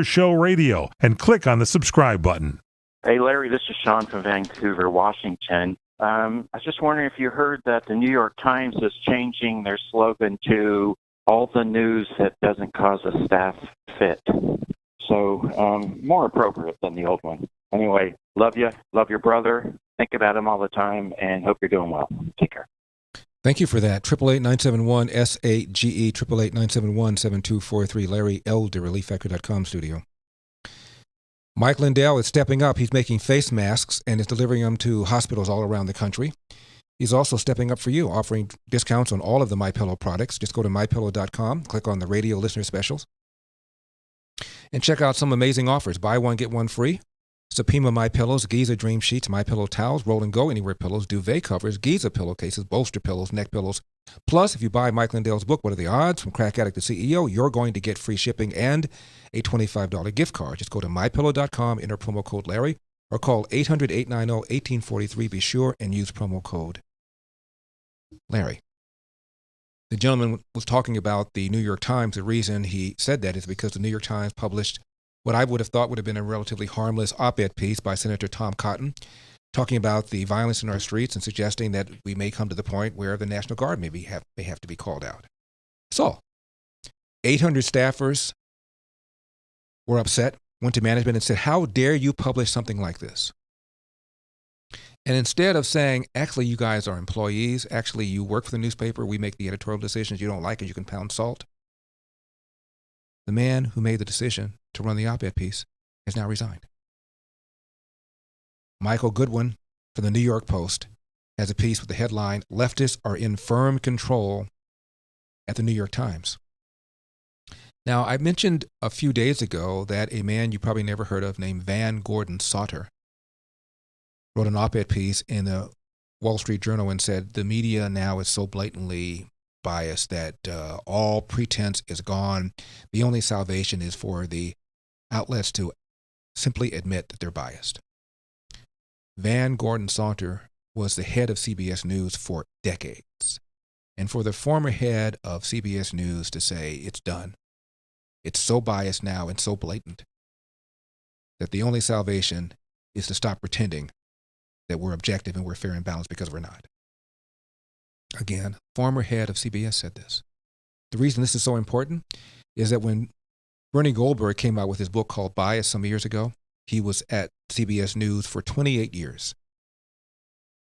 Show Radio and click on the subscribe button. Hey, Larry, this is Sean from Vancouver, Washington. I was just wondering if you heard that the New York Times is changing their slogan to all the news that doesn't cause a staff fit. So more appropriate than the old one. Anyway, love you, love your brother, think about him all the time, and hope you're doing well. Take care. Thank you for that. 888-971-SAGE, 888-971-7243, Larry Elder, ReliefFactor.com studio. Mike Lindell is stepping up. He's making face masks and is delivering them to hospitals all around the country. He's also stepping up for you, offering discounts on all of the MyPillow products. Just go to MyPillow.com, click on the radio listener specials, and check out some amazing offers. Buy one, get one free. Supima My Pillows, Giza Dream Sheets, My Pillow Towels, Roll and Go Anywhere Pillows, Duvet Covers, Giza Pillowcases, Bolster Pillows, Neck Pillows. Plus, if you buy Mike Lindell's book, What Are the Odds? From Crack Addict to CEO, you're going to get free shipping and a $25 gift card. Just go to MyPillow.com, enter promo code Larry, or call 800-890-1843. Be sure and use promo code Larry. The gentleman was talking about the New York Times. The reason he said that is because the New York Times published what I would have thought would have been a relatively harmless op-ed piece by Senator Tom Cotton, talking about the violence in our streets and suggesting that we may come to the point where the National Guard may have to be called out. So, 800 staffers were upset, went to management and said, how dare you publish something like this? And instead of saying, actually, you guys are employees, actually, you work for the newspaper, we make the editorial decisions, you don't like it, you can pound salt, the man who made the decision to run the op-ed piece has now resigned. Michael Goodwin from the New York Post has a piece with the headline, "Leftists are in firm control at the New York Times." Now, I mentioned a few days ago that a man you probably never heard of named Van Gordon Sauter wrote an op-ed piece in the Wall Street Journal and said the media now is so blatantly biased that all pretense is gone. The only salvation is for the outlets to simply admit that they're biased. Van Gordon Sauter was the head of CBS News for decades. And for the former head of CBS News to say it's done, it's so biased now and so blatant that the only salvation is to stop pretending that we're objective and we're fair and balanced, because we're not. Again, former head of CBS said this. The reason this is so important is that when Bernie Goldberg came out with his book called Bias some years ago, he was at CBS News for 28 years.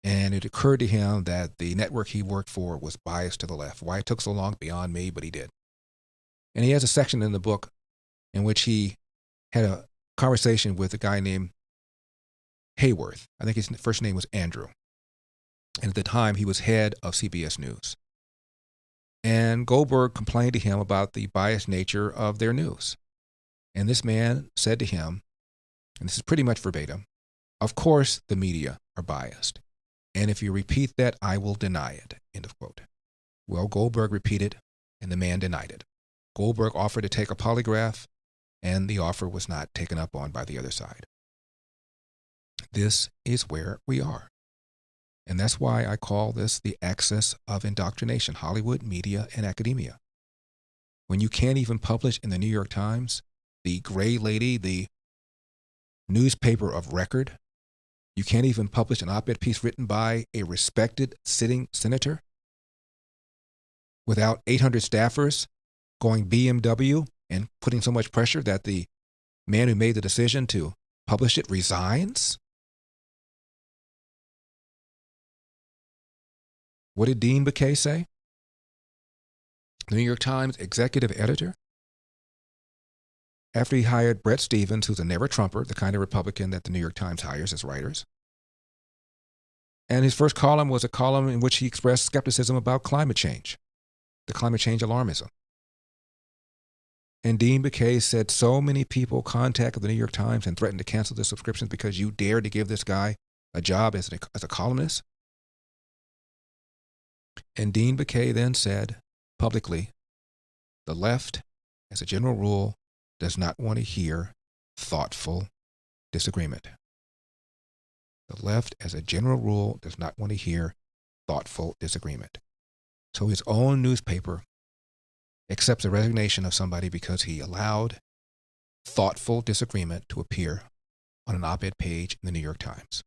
And it occurred to him that the network he worked for was biased to the left. Why it took so long, beyond me, but he did. And he has a section in the book in which he had a conversation with a guy named Hayworth. I think his first name was Andrew. And at the time, he was head of CBS News. And Goldberg complained to him about the biased nature of their news. And this man said to him, and this is pretty much verbatim, "Of course the media are biased. And if you repeat that, I will deny it." End of quote. Well, Goldberg repeated, and the man denied it. Goldberg offered to take a polygraph, and the offer was not taken up on by the other side. This is where we are. And that's why I call this the axis of indoctrination, Hollywood, media, and academia. When you can't even publish in the New York Times, the gray lady, the newspaper of record, you can't even publish an op-ed piece written by a respected sitting senator without 800 staffers going BMW and putting so much pressure that the man who made the decision to publish it resigns? What did Dean Baquet say? The New York Times executive editor, after he hired Bret Stephens, who's a never-Trumper, the kind of Republican that the New York Times hires as writers. And his first column was a column in which he expressed skepticism about climate change, the climate change alarmism. And Dean Baquet said so many people contacted the New York Times and threatened to cancel their subscriptions because you dared to give this guy a job as a columnist. And Dean Baquet then said publicly, the left, as a general rule, does not want to hear thoughtful disagreement. The left, as a general rule, does not want to hear thoughtful disagreement. So his own newspaper accepts the resignation of somebody because he allowed thoughtful disagreement to appear on an op-ed page in the New York Times.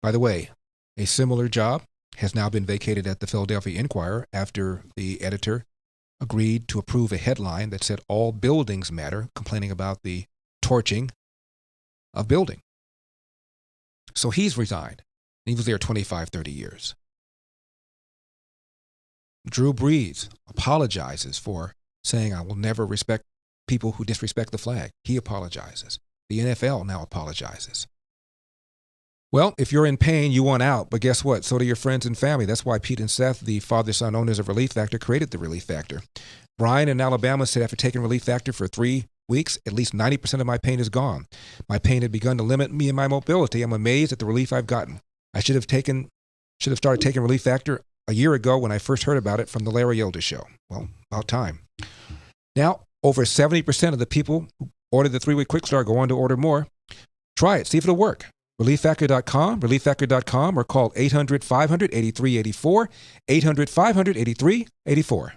By the way, a similar job has now been vacated at the Philadelphia Inquirer after the editor agreed to approve a headline that said all buildings matter, complaining about the torching of building. So he's resigned. He was there 25, 30 years. Drew Brees apologizes for saying, I will never respect people who disrespect the flag. He apologizes. The NFL now apologizes. Well, if you're in pain, you want out. But guess what? So do your friends and family. That's why Pete and Seth, the father-son owners of Relief Factor, created the Relief Factor. Brian in Alabama said after taking Relief Factor for 3 weeks, at least 90% of my pain is gone. My pain had begun to limit me in my mobility. I'm amazed at the relief I've gotten. I should have started taking Relief Factor a year ago when I first heard about it from the Larry Elder Show. Well, about time. Now, over 70% of the people who ordered the 3-week Quick Start go on to order more. Try it. See if it'll work. ReliefFactor.com, ReliefFactor.com, or call 800-500-8384, 800-500-8384.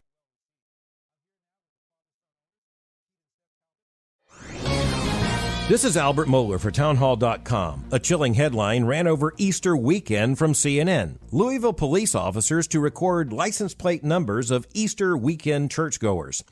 This is Albert Mohler for townhall.com. A chilling headline ran over Easter weekend from CNN. Louisville police officers to record license plate numbers of Easter weekend churchgoers.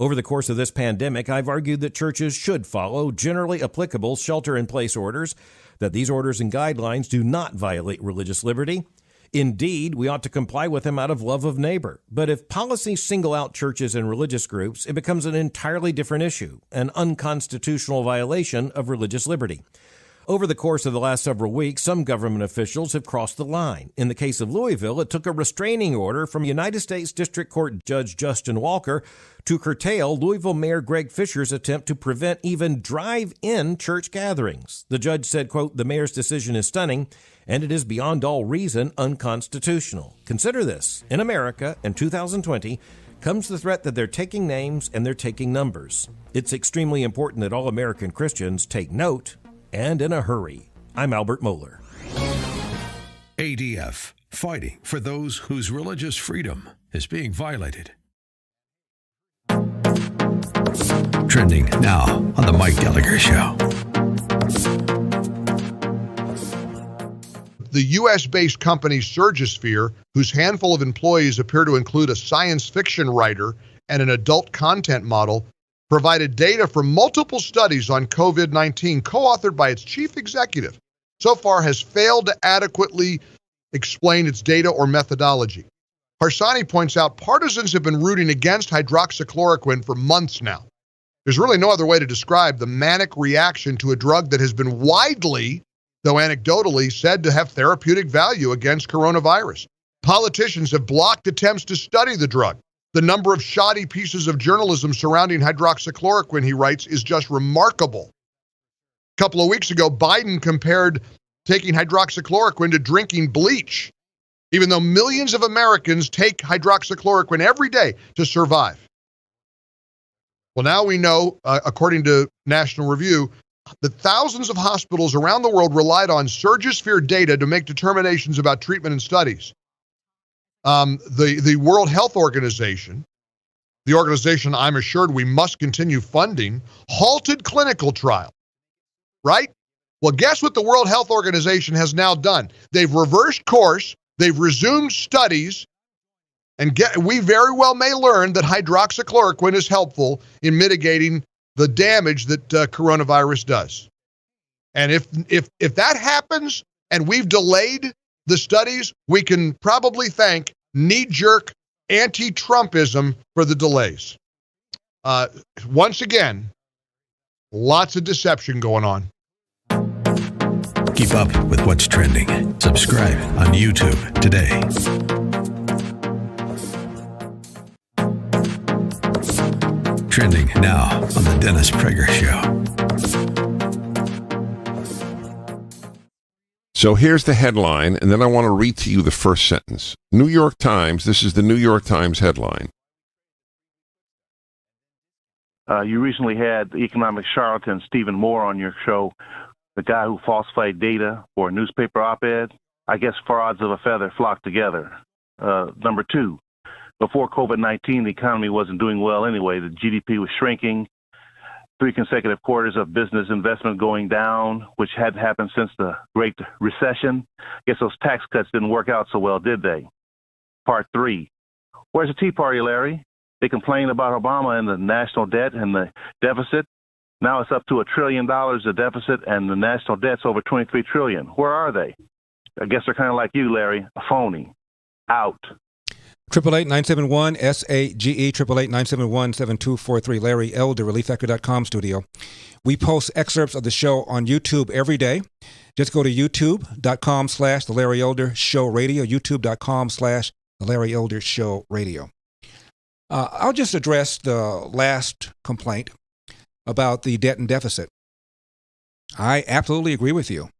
Over the course of this pandemic, I've argued that churches should follow generally applicable shelter-in-place orders, that these orders and guidelines do not violate religious liberty. Indeed, we ought to comply with them out of love of neighbor. But if policies single out churches and religious groups, it becomes an entirely different issue, an unconstitutional violation of religious liberty. Over the course of the last several weeks, some government officials have crossed the line. In the case of Louisville, it took a restraining order from United States District Court Judge Justin Walker to curtail Louisville Mayor Greg Fisher's attempt to prevent even drive-in church gatherings. The judge said, quote, "The mayor's decision is stunning, and it is beyond all reason unconstitutional." Consider this. In America, in 2020, comes the threat that they're taking names and they're taking numbers. It's extremely important that all American Christians take note, and in a hurry. I'm Albert Mohler. ADF, fighting for those whose religious freedom is being violated. Trending now on The Mike Gallagher Show. The U.S.-based company Surgisphere, whose handful of employees appear to include a science fiction writer and an adult content model, provided data from multiple studies on COVID-19 co-authored by its chief executive, so far has failed to adequately explain its data or methodology. Harsanyi points out partisans have been rooting against hydroxychloroquine for months now. There's really no other way to describe the manic reaction to a drug that has been widely, though anecdotally, said to have therapeutic value against coronavirus. Politicians have blocked attempts to study the drug. The number of shoddy pieces of journalism surrounding hydroxychloroquine, he writes, is just remarkable. A couple of weeks ago, Biden compared taking hydroxychloroquine to drinking bleach, even though millions of Americans take hydroxychloroquine every day to survive. Well, now we know, according to National Review, that thousands of hospitals around the world relied on Surgisphere data to make determinations about treatment and studies. The World Health Organization, the organization I'm assured we must continue funding, halted clinical trial, right? Well, guess what the World Health Organization has now done? They've reversed course, they've resumed studies, and we very well may learn that hydroxychloroquine is helpful in mitigating the damage that coronavirus does. And if that happens and we've delayed the studies, we can probably thank knee-jerk anti-Trumpism for the delays. Once again, lots of deception going on. Keep up with what's trending. Subscribe on YouTube today. Trending now on The Dennis Prager Show. So here's the headline, and then I want to read to you the first sentence. New York Times, this is the New York Times headline. You recently had the economic charlatan Stephen Moore on your show, the guy who falsified data for a newspaper op-ed. I guess four odds of a feather flock together. Number two, before COVID-19, the economy wasn't doing well anyway. The GDP was shrinking. 3 consecutive quarters of business investment going down, which hadn't happened since the Great Recession. Guess those tax cuts didn't work out so well, did they? Part 3. Where's the Tea Party, Larry? They complained about Obama and the national debt and the deficit. Now it's up to $1 trillion of deficit, and the national debt's over $23 trillion. Where are they? I guess they're kind of like you, Larry, a phony. Out. 888-971-SAGE, 888-971-7243. Larry Elder, ReliefFactor.com studio. We post excerpts of the show on YouTube every day. Just go to youtube.com/The Larry Elder Show Radio, youtube.com/The Larry Elder Show Radio. I'll just address the last complaint about the debt and deficit. I absolutely agree with you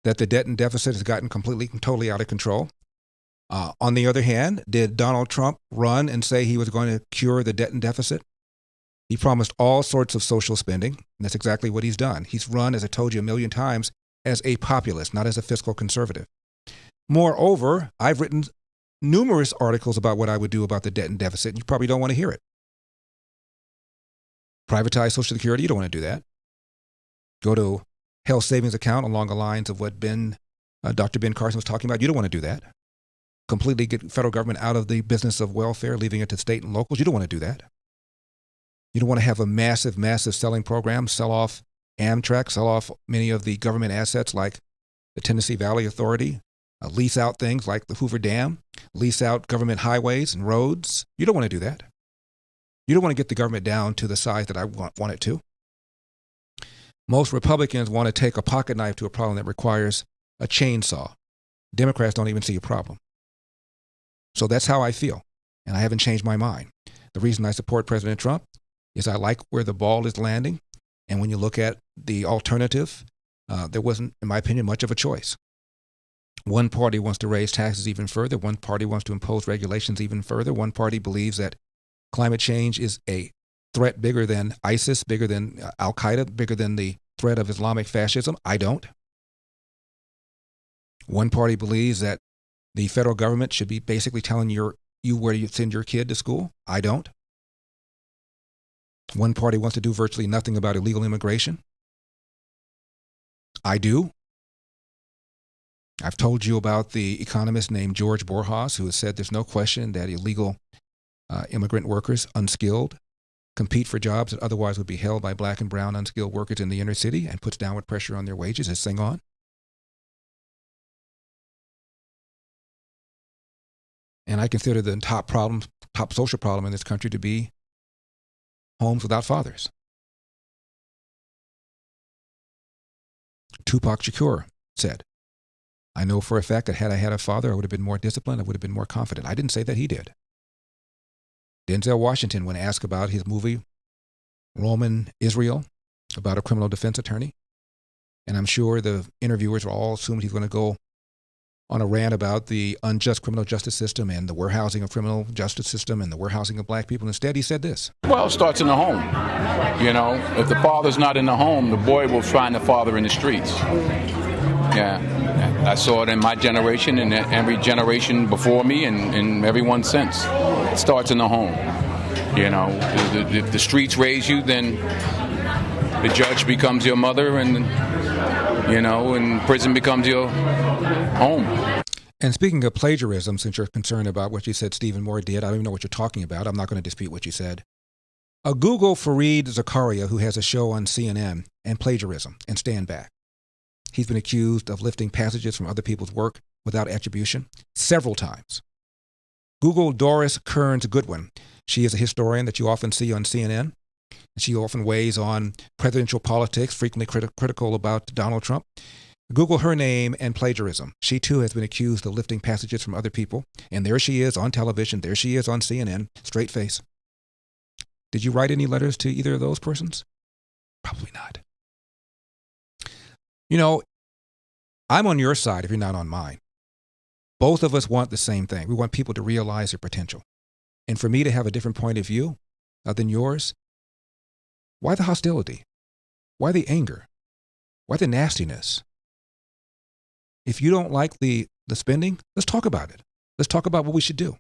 that the debt and deficit has gotten completely and totally out of control. On the other hand, did Donald Trump run and say he was going to cure the debt and deficit? He promised all sorts of social spending, and that's exactly what he's done. He's run, as I told you a million times, as a populist, not as a fiscal conservative. Moreover, I've written numerous articles about what I would do about the debt and deficit, and you probably don't want to hear it. Privatize Social Security, you don't want to do that. Go to health savings account along the lines of what Dr. Ben Carson was talking about. You don't want to do that. Completely get federal government out of the business of welfare, leaving it to state and locals. You don't want to do that. You don't want to have a massive, massive selling program, sell off Amtrak, sell off many of the government assets like the Tennessee Valley Authority, lease out things like the Hoover Dam, lease out government highways and roads. You don't want to do that. You don't want to get the government down to the size that I want it to. Most Republicans want to take a pocket knife to a problem that requires a chainsaw. Democrats don't even see a problem. So that's how I feel, and I haven't changed my mind. The reason I support President Trump is I like where the ball is landing, and when you look at the alternative, there wasn't, in my opinion, much of a choice. One party wants to raise taxes even further. One party wants to impose regulations even further. One party believes that climate change is a threat bigger than ISIS, bigger than Al-Qaeda, bigger than the threat of Islamic fascism. I don't. One party believes that the federal government should be basically telling you where you send your kid to school. I don't. One party wants to do virtually nothing about illegal immigration. I do. I've told you about the economist named George Borjas, who has said there's no question that illegal immigrant workers, unskilled, compete for jobs that otherwise would be held by black and brown unskilled workers in the inner city and puts downward pressure on their wages. This thing on. And I consider the top social problem in this country to be homes without fathers. Tupac Shakur said, I know for a fact that had I had a father, I would have been more disciplined, I would have been more confident. I didn't say that, he did. Denzel Washington, when asked about his movie, Roman Israel, about a criminal defense attorney, and I'm sure the interviewers were all assumed he's going to go on a rant about the unjust criminal justice system and the warehousing of criminal justice system and the warehousing of black people. Instead, he said this. Well, it starts in the home. You know, if the father's not in the home, the boy will find the father in the streets. Yeah, I saw it in my generation and every generation before me and everyone since. It starts in the home. You know, if the streets raise you, then the judge becomes your mother and, you know, and prison becomes your home. And speaking of plagiarism, since you're concerned about what you said Stephen Moore did, I don't even know what you're talking about. I'm not going to dispute what you said. Google Fareed Zakaria, who has a show on CNN, and plagiarism, and Stand Back. He's been accused of lifting passages from other people's work without attribution several times. Google Doris Kearns Goodwin. She is a historian that you often see on CNN. She often weighs on presidential politics, frequently critical about Donald Trump. Google her name and plagiarism. She too has been accused of lifting passages from other people. And there she is on television. There she is on CNN, straight face. Did you write any letters to either of those persons? Probably not. You know, I'm on your side if you're not on mine. Both of us want the same thing. We want people to realize their potential. And for me to have a different point of view than yours, why the hostility? Why the anger? Why the nastiness? If you don't like the spending, let's talk about it. Let's talk about what we should do.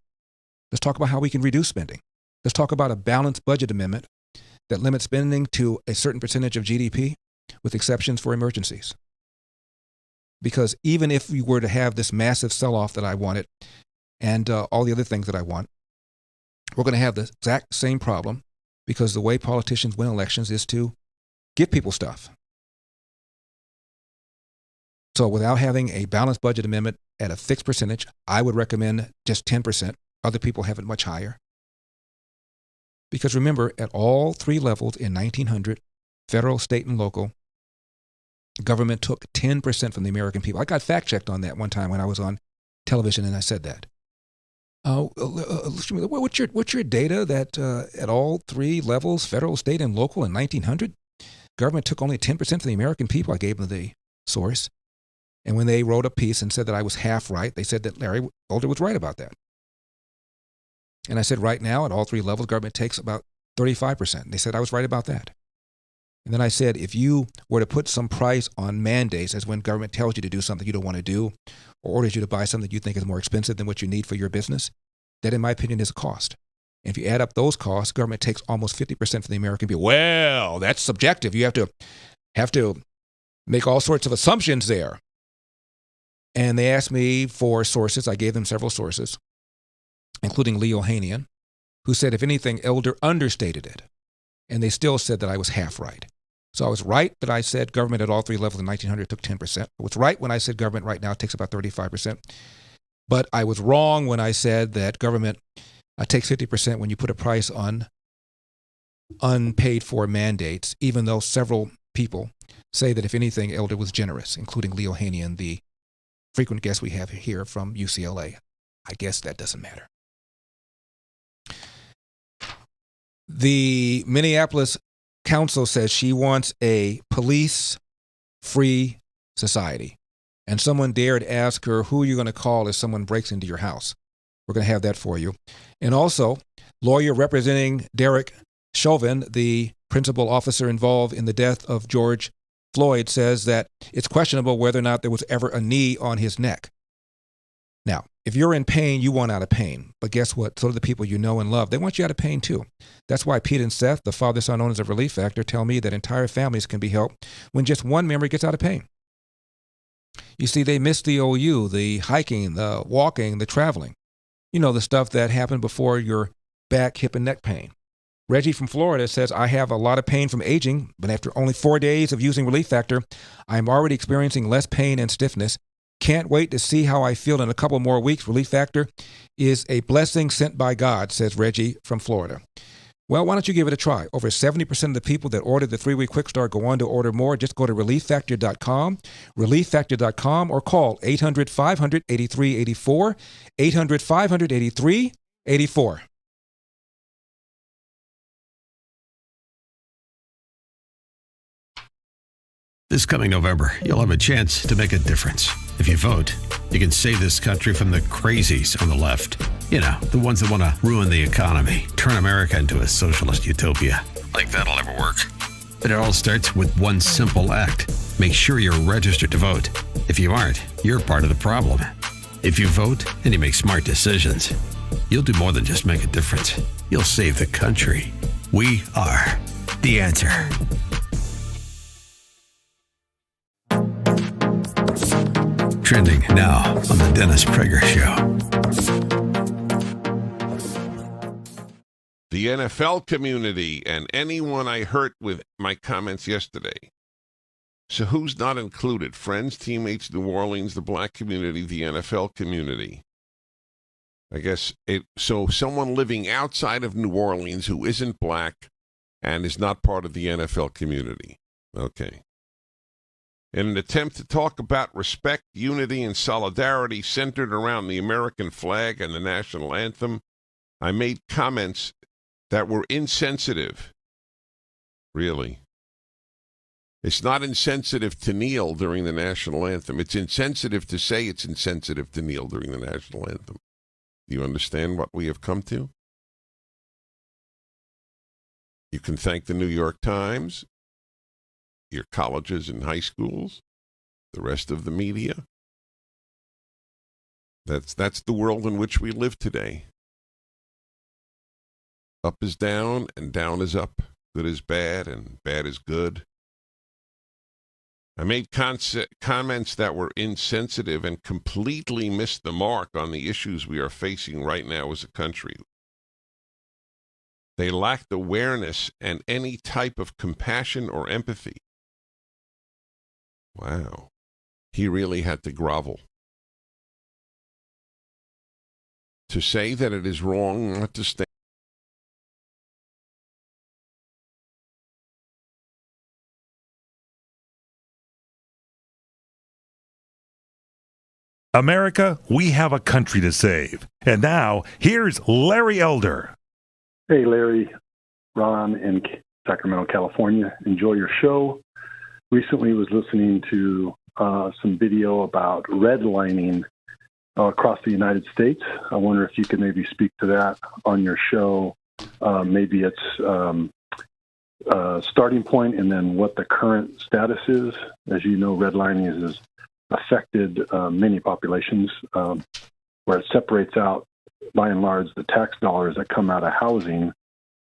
Let's talk about how we can reduce spending. Let's talk about a balanced budget amendment that limits spending to a certain percentage of GDP with exceptions for emergencies. Because even if we were to have this massive sell-off that I wanted and all the other things that I want, we're going to have the exact same problem because the way politicians win elections is to give people stuff. So without having a balanced budget amendment at a fixed percentage, I would recommend just 10%. Other people have it much higher. Because remember, at all three levels in 1900, federal, state, and local, government took 10% from the American people. I got fact-checked on that one time when I was on television, and I said that. What's your data that at all three levels, federal, state, and local in 1900, government took only 10% from the American people? I gave them the source. And when they wrote a piece and said that I was half right, they said that Larry Boulder was right about that. And I said, right now, at all three levels, government takes about 35%. They said I was right about that. And then I said, if you were to put some price on mandates, as when government tells you to do something you don't want to do, or orders you to buy something you think is more expensive than what you need for your business, that, in my opinion, is a cost. And if you add up those costs, government takes almost 50% from the American people. Well, that's subjective. You have to make all sorts of assumptions there. And they asked me for sources. I gave them several sources, including Leo Hanian, who said, if anything, Elder understated it. And they still said that I was half right. So I was right that I said government at all three levels in 1900 took 10%. I was right when I said government right now takes about 35%. But I was wrong when I said that government takes 50% when you put a price on unpaid for mandates, even though several people say that, if anything, Elder was generous, including Leo Hanian, the frequent guest we have here from UCLA. I guess that doesn't matter. The Minneapolis Council says she wants a police-free society. And someone dared ask her, who are you going to call if someone breaks into your house? We're going to have that for you. And also, lawyer representing Derek Chauvin, the principal officer involved in the death of George Floyd, says that it's questionable whether or not there was ever a knee on his neck. Now, if you're in pain, you want out of pain. But guess what? So do the people you know and love. They want you out of pain too. That's why Pete and Seth, the father-son owners of Relief Factor, tell me that entire families can be helped when just one member gets out of pain. You see, they miss the OU, the hiking, the walking, the traveling. You know, the stuff that happened before your back, hip, and neck pain. Reggie from Florida says, I have a lot of pain from aging, but after only 4 days of using Relief Factor, I'm already experiencing less pain and stiffness. Can't wait to see how I feel in a couple more weeks. Relief Factor is a blessing sent by God, says Reggie from Florida. Well, why don't you give it a try? Over 70% of the people that ordered the 3-week Quick Start go on to order more. Just go to relieffactor.com, relieffactor.com, or call 800-500-8384, 800-500-8384. This coming November, you'll have a chance to make a difference. If you vote, you can save this country from the crazies on the left. You know, the ones that want to ruin the economy, turn America into a socialist utopia. Like that'll ever work. But it all starts with one simple act. Make sure you're registered to vote. If you aren't, you're part of the problem. If you vote and you make smart decisions, you'll do more than just make a difference. You'll save the country. We are the answer. Trending now on the Dennis Prager Show. The NFL community and anyone I hurt with my comments yesterday. So who's not included? Friends, teammates, New Orleans, the black community, the NFL community. I guess so someone living outside of New Orleans who isn't black and is not part of the NFL community. Okay. In an attempt to talk about respect, unity, and solidarity centered around the American flag and the national anthem, I made comments that were insensitive. Really. It's not insensitive to kneel during the national anthem. It's insensitive to say it's insensitive to kneel during the national anthem. Do you understand what we have come to? You can thank the New York Times, your colleges and high schools, the rest of the media. That's the world in which we live today. Up is down and down is up. Good is bad and bad is good. I made comments that were insensitive and completely missed the mark on the issues we are facing right now as a country. They lacked awareness and any type of compassion or empathy. Wow. He really had to grovel. To say that it is wrong not to stand. America, we have a country to save. And now, here's Larry Elder. Hey, Larry, Ron in Sacramento, California. Enjoy your show. Recently was listening to some video about redlining across the United States. I wonder if you could maybe speak to that on your show. Maybe it's starting point and then what the current status is. As you know, redlining has affected many populations where it separates out, by and large, the tax dollars that come out of housing,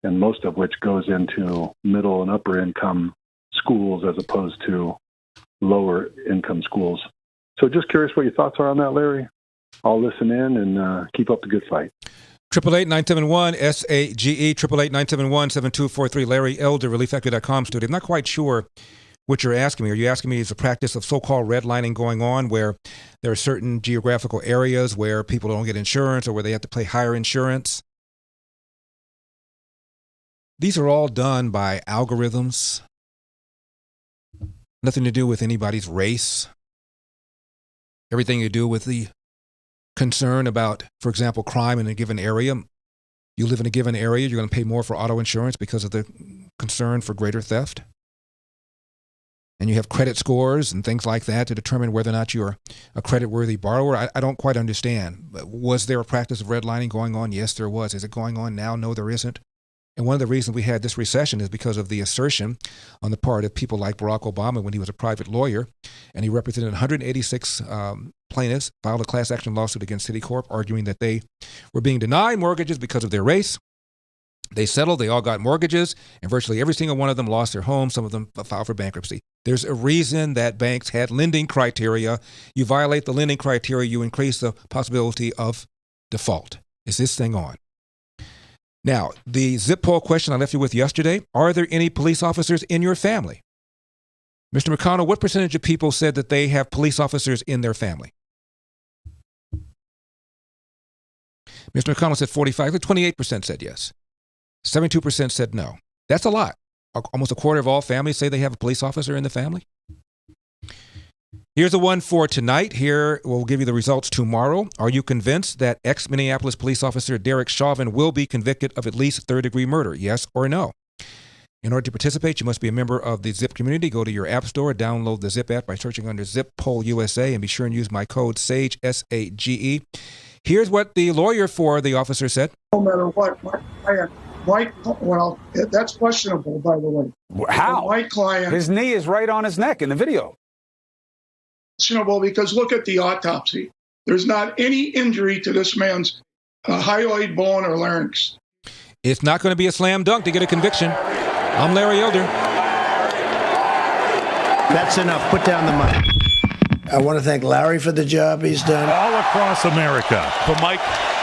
and most of which goes into middle and upper income schools as opposed to lower income schools. So just curious what your thoughts are on that, Larry. I'll listen in and keep up the good fight. 888-971-SAGE, 888-971-7243. Larry Elder, ReliefFactor.com studio. I'm not quite sure what you're asking me. Are you asking me is a practice of so-called redlining going on where there are certain geographical areas where people don't get insurance or where they have to pay higher insurance? These are all done by algorithms. Nothing to do with anybody's race. Everything to do with the concern about, for example, crime in a given area. You live in a given area, you're going to pay more for auto insurance because of the concern for greater theft. And you have credit scores and things like that to determine whether or not you're a credit-worthy borrower. I don't quite understand. Was there a practice of redlining going on? Yes, there was. Is it going on now? No, there isn't. And one of the reasons we had this recession is because of the assertion on the part of people like Barack Obama when he was a private lawyer, and he represented 186 plaintiffs, filed a class action lawsuit against Citicorp, arguing that they were being denied mortgages because of their race. They settled, they all got mortgages, and virtually every single one of them lost their home. Some of them filed for bankruptcy. There's a reason that banks had lending criteria. You violate the lending criteria, you increase the possibility of default. Is this thing on? Now, the zip poll question I left you with yesterday, are there any police officers in your family? Mr. McConnell, what percentage of people said that they have police officers in their family? Mr. McConnell said 45, 28% said yes. 72% said no. That's a lot. Almost a quarter of all families say they have a police officer in the family. Here's the one for tonight. Here, we'll give you the results tomorrow. Are you convinced that ex-Minneapolis police officer Derek Chauvin will be convicted of at least third-degree murder? Yes or no? In order to participate, you must be a member of the Zip community. Go to your app store, download the Zip app by searching under Zip Poll USA, and be sure and use my code SAGE, S-A-G-E. Here's what the lawyer for the officer said. No matter what, well, that's questionable, by the way. How? My client... His knee is right on his neck in the video. Questionable because look at the autopsy. There's not any injury to this man's hyoid bone or larynx. It's not going to be a slam dunk to get a conviction. I'm Larry Elder. That's enough. Put down the mic. I want to thank Larry for the job he's done. All across America. The mic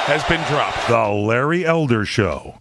has been dropped. The Larry Elder Show.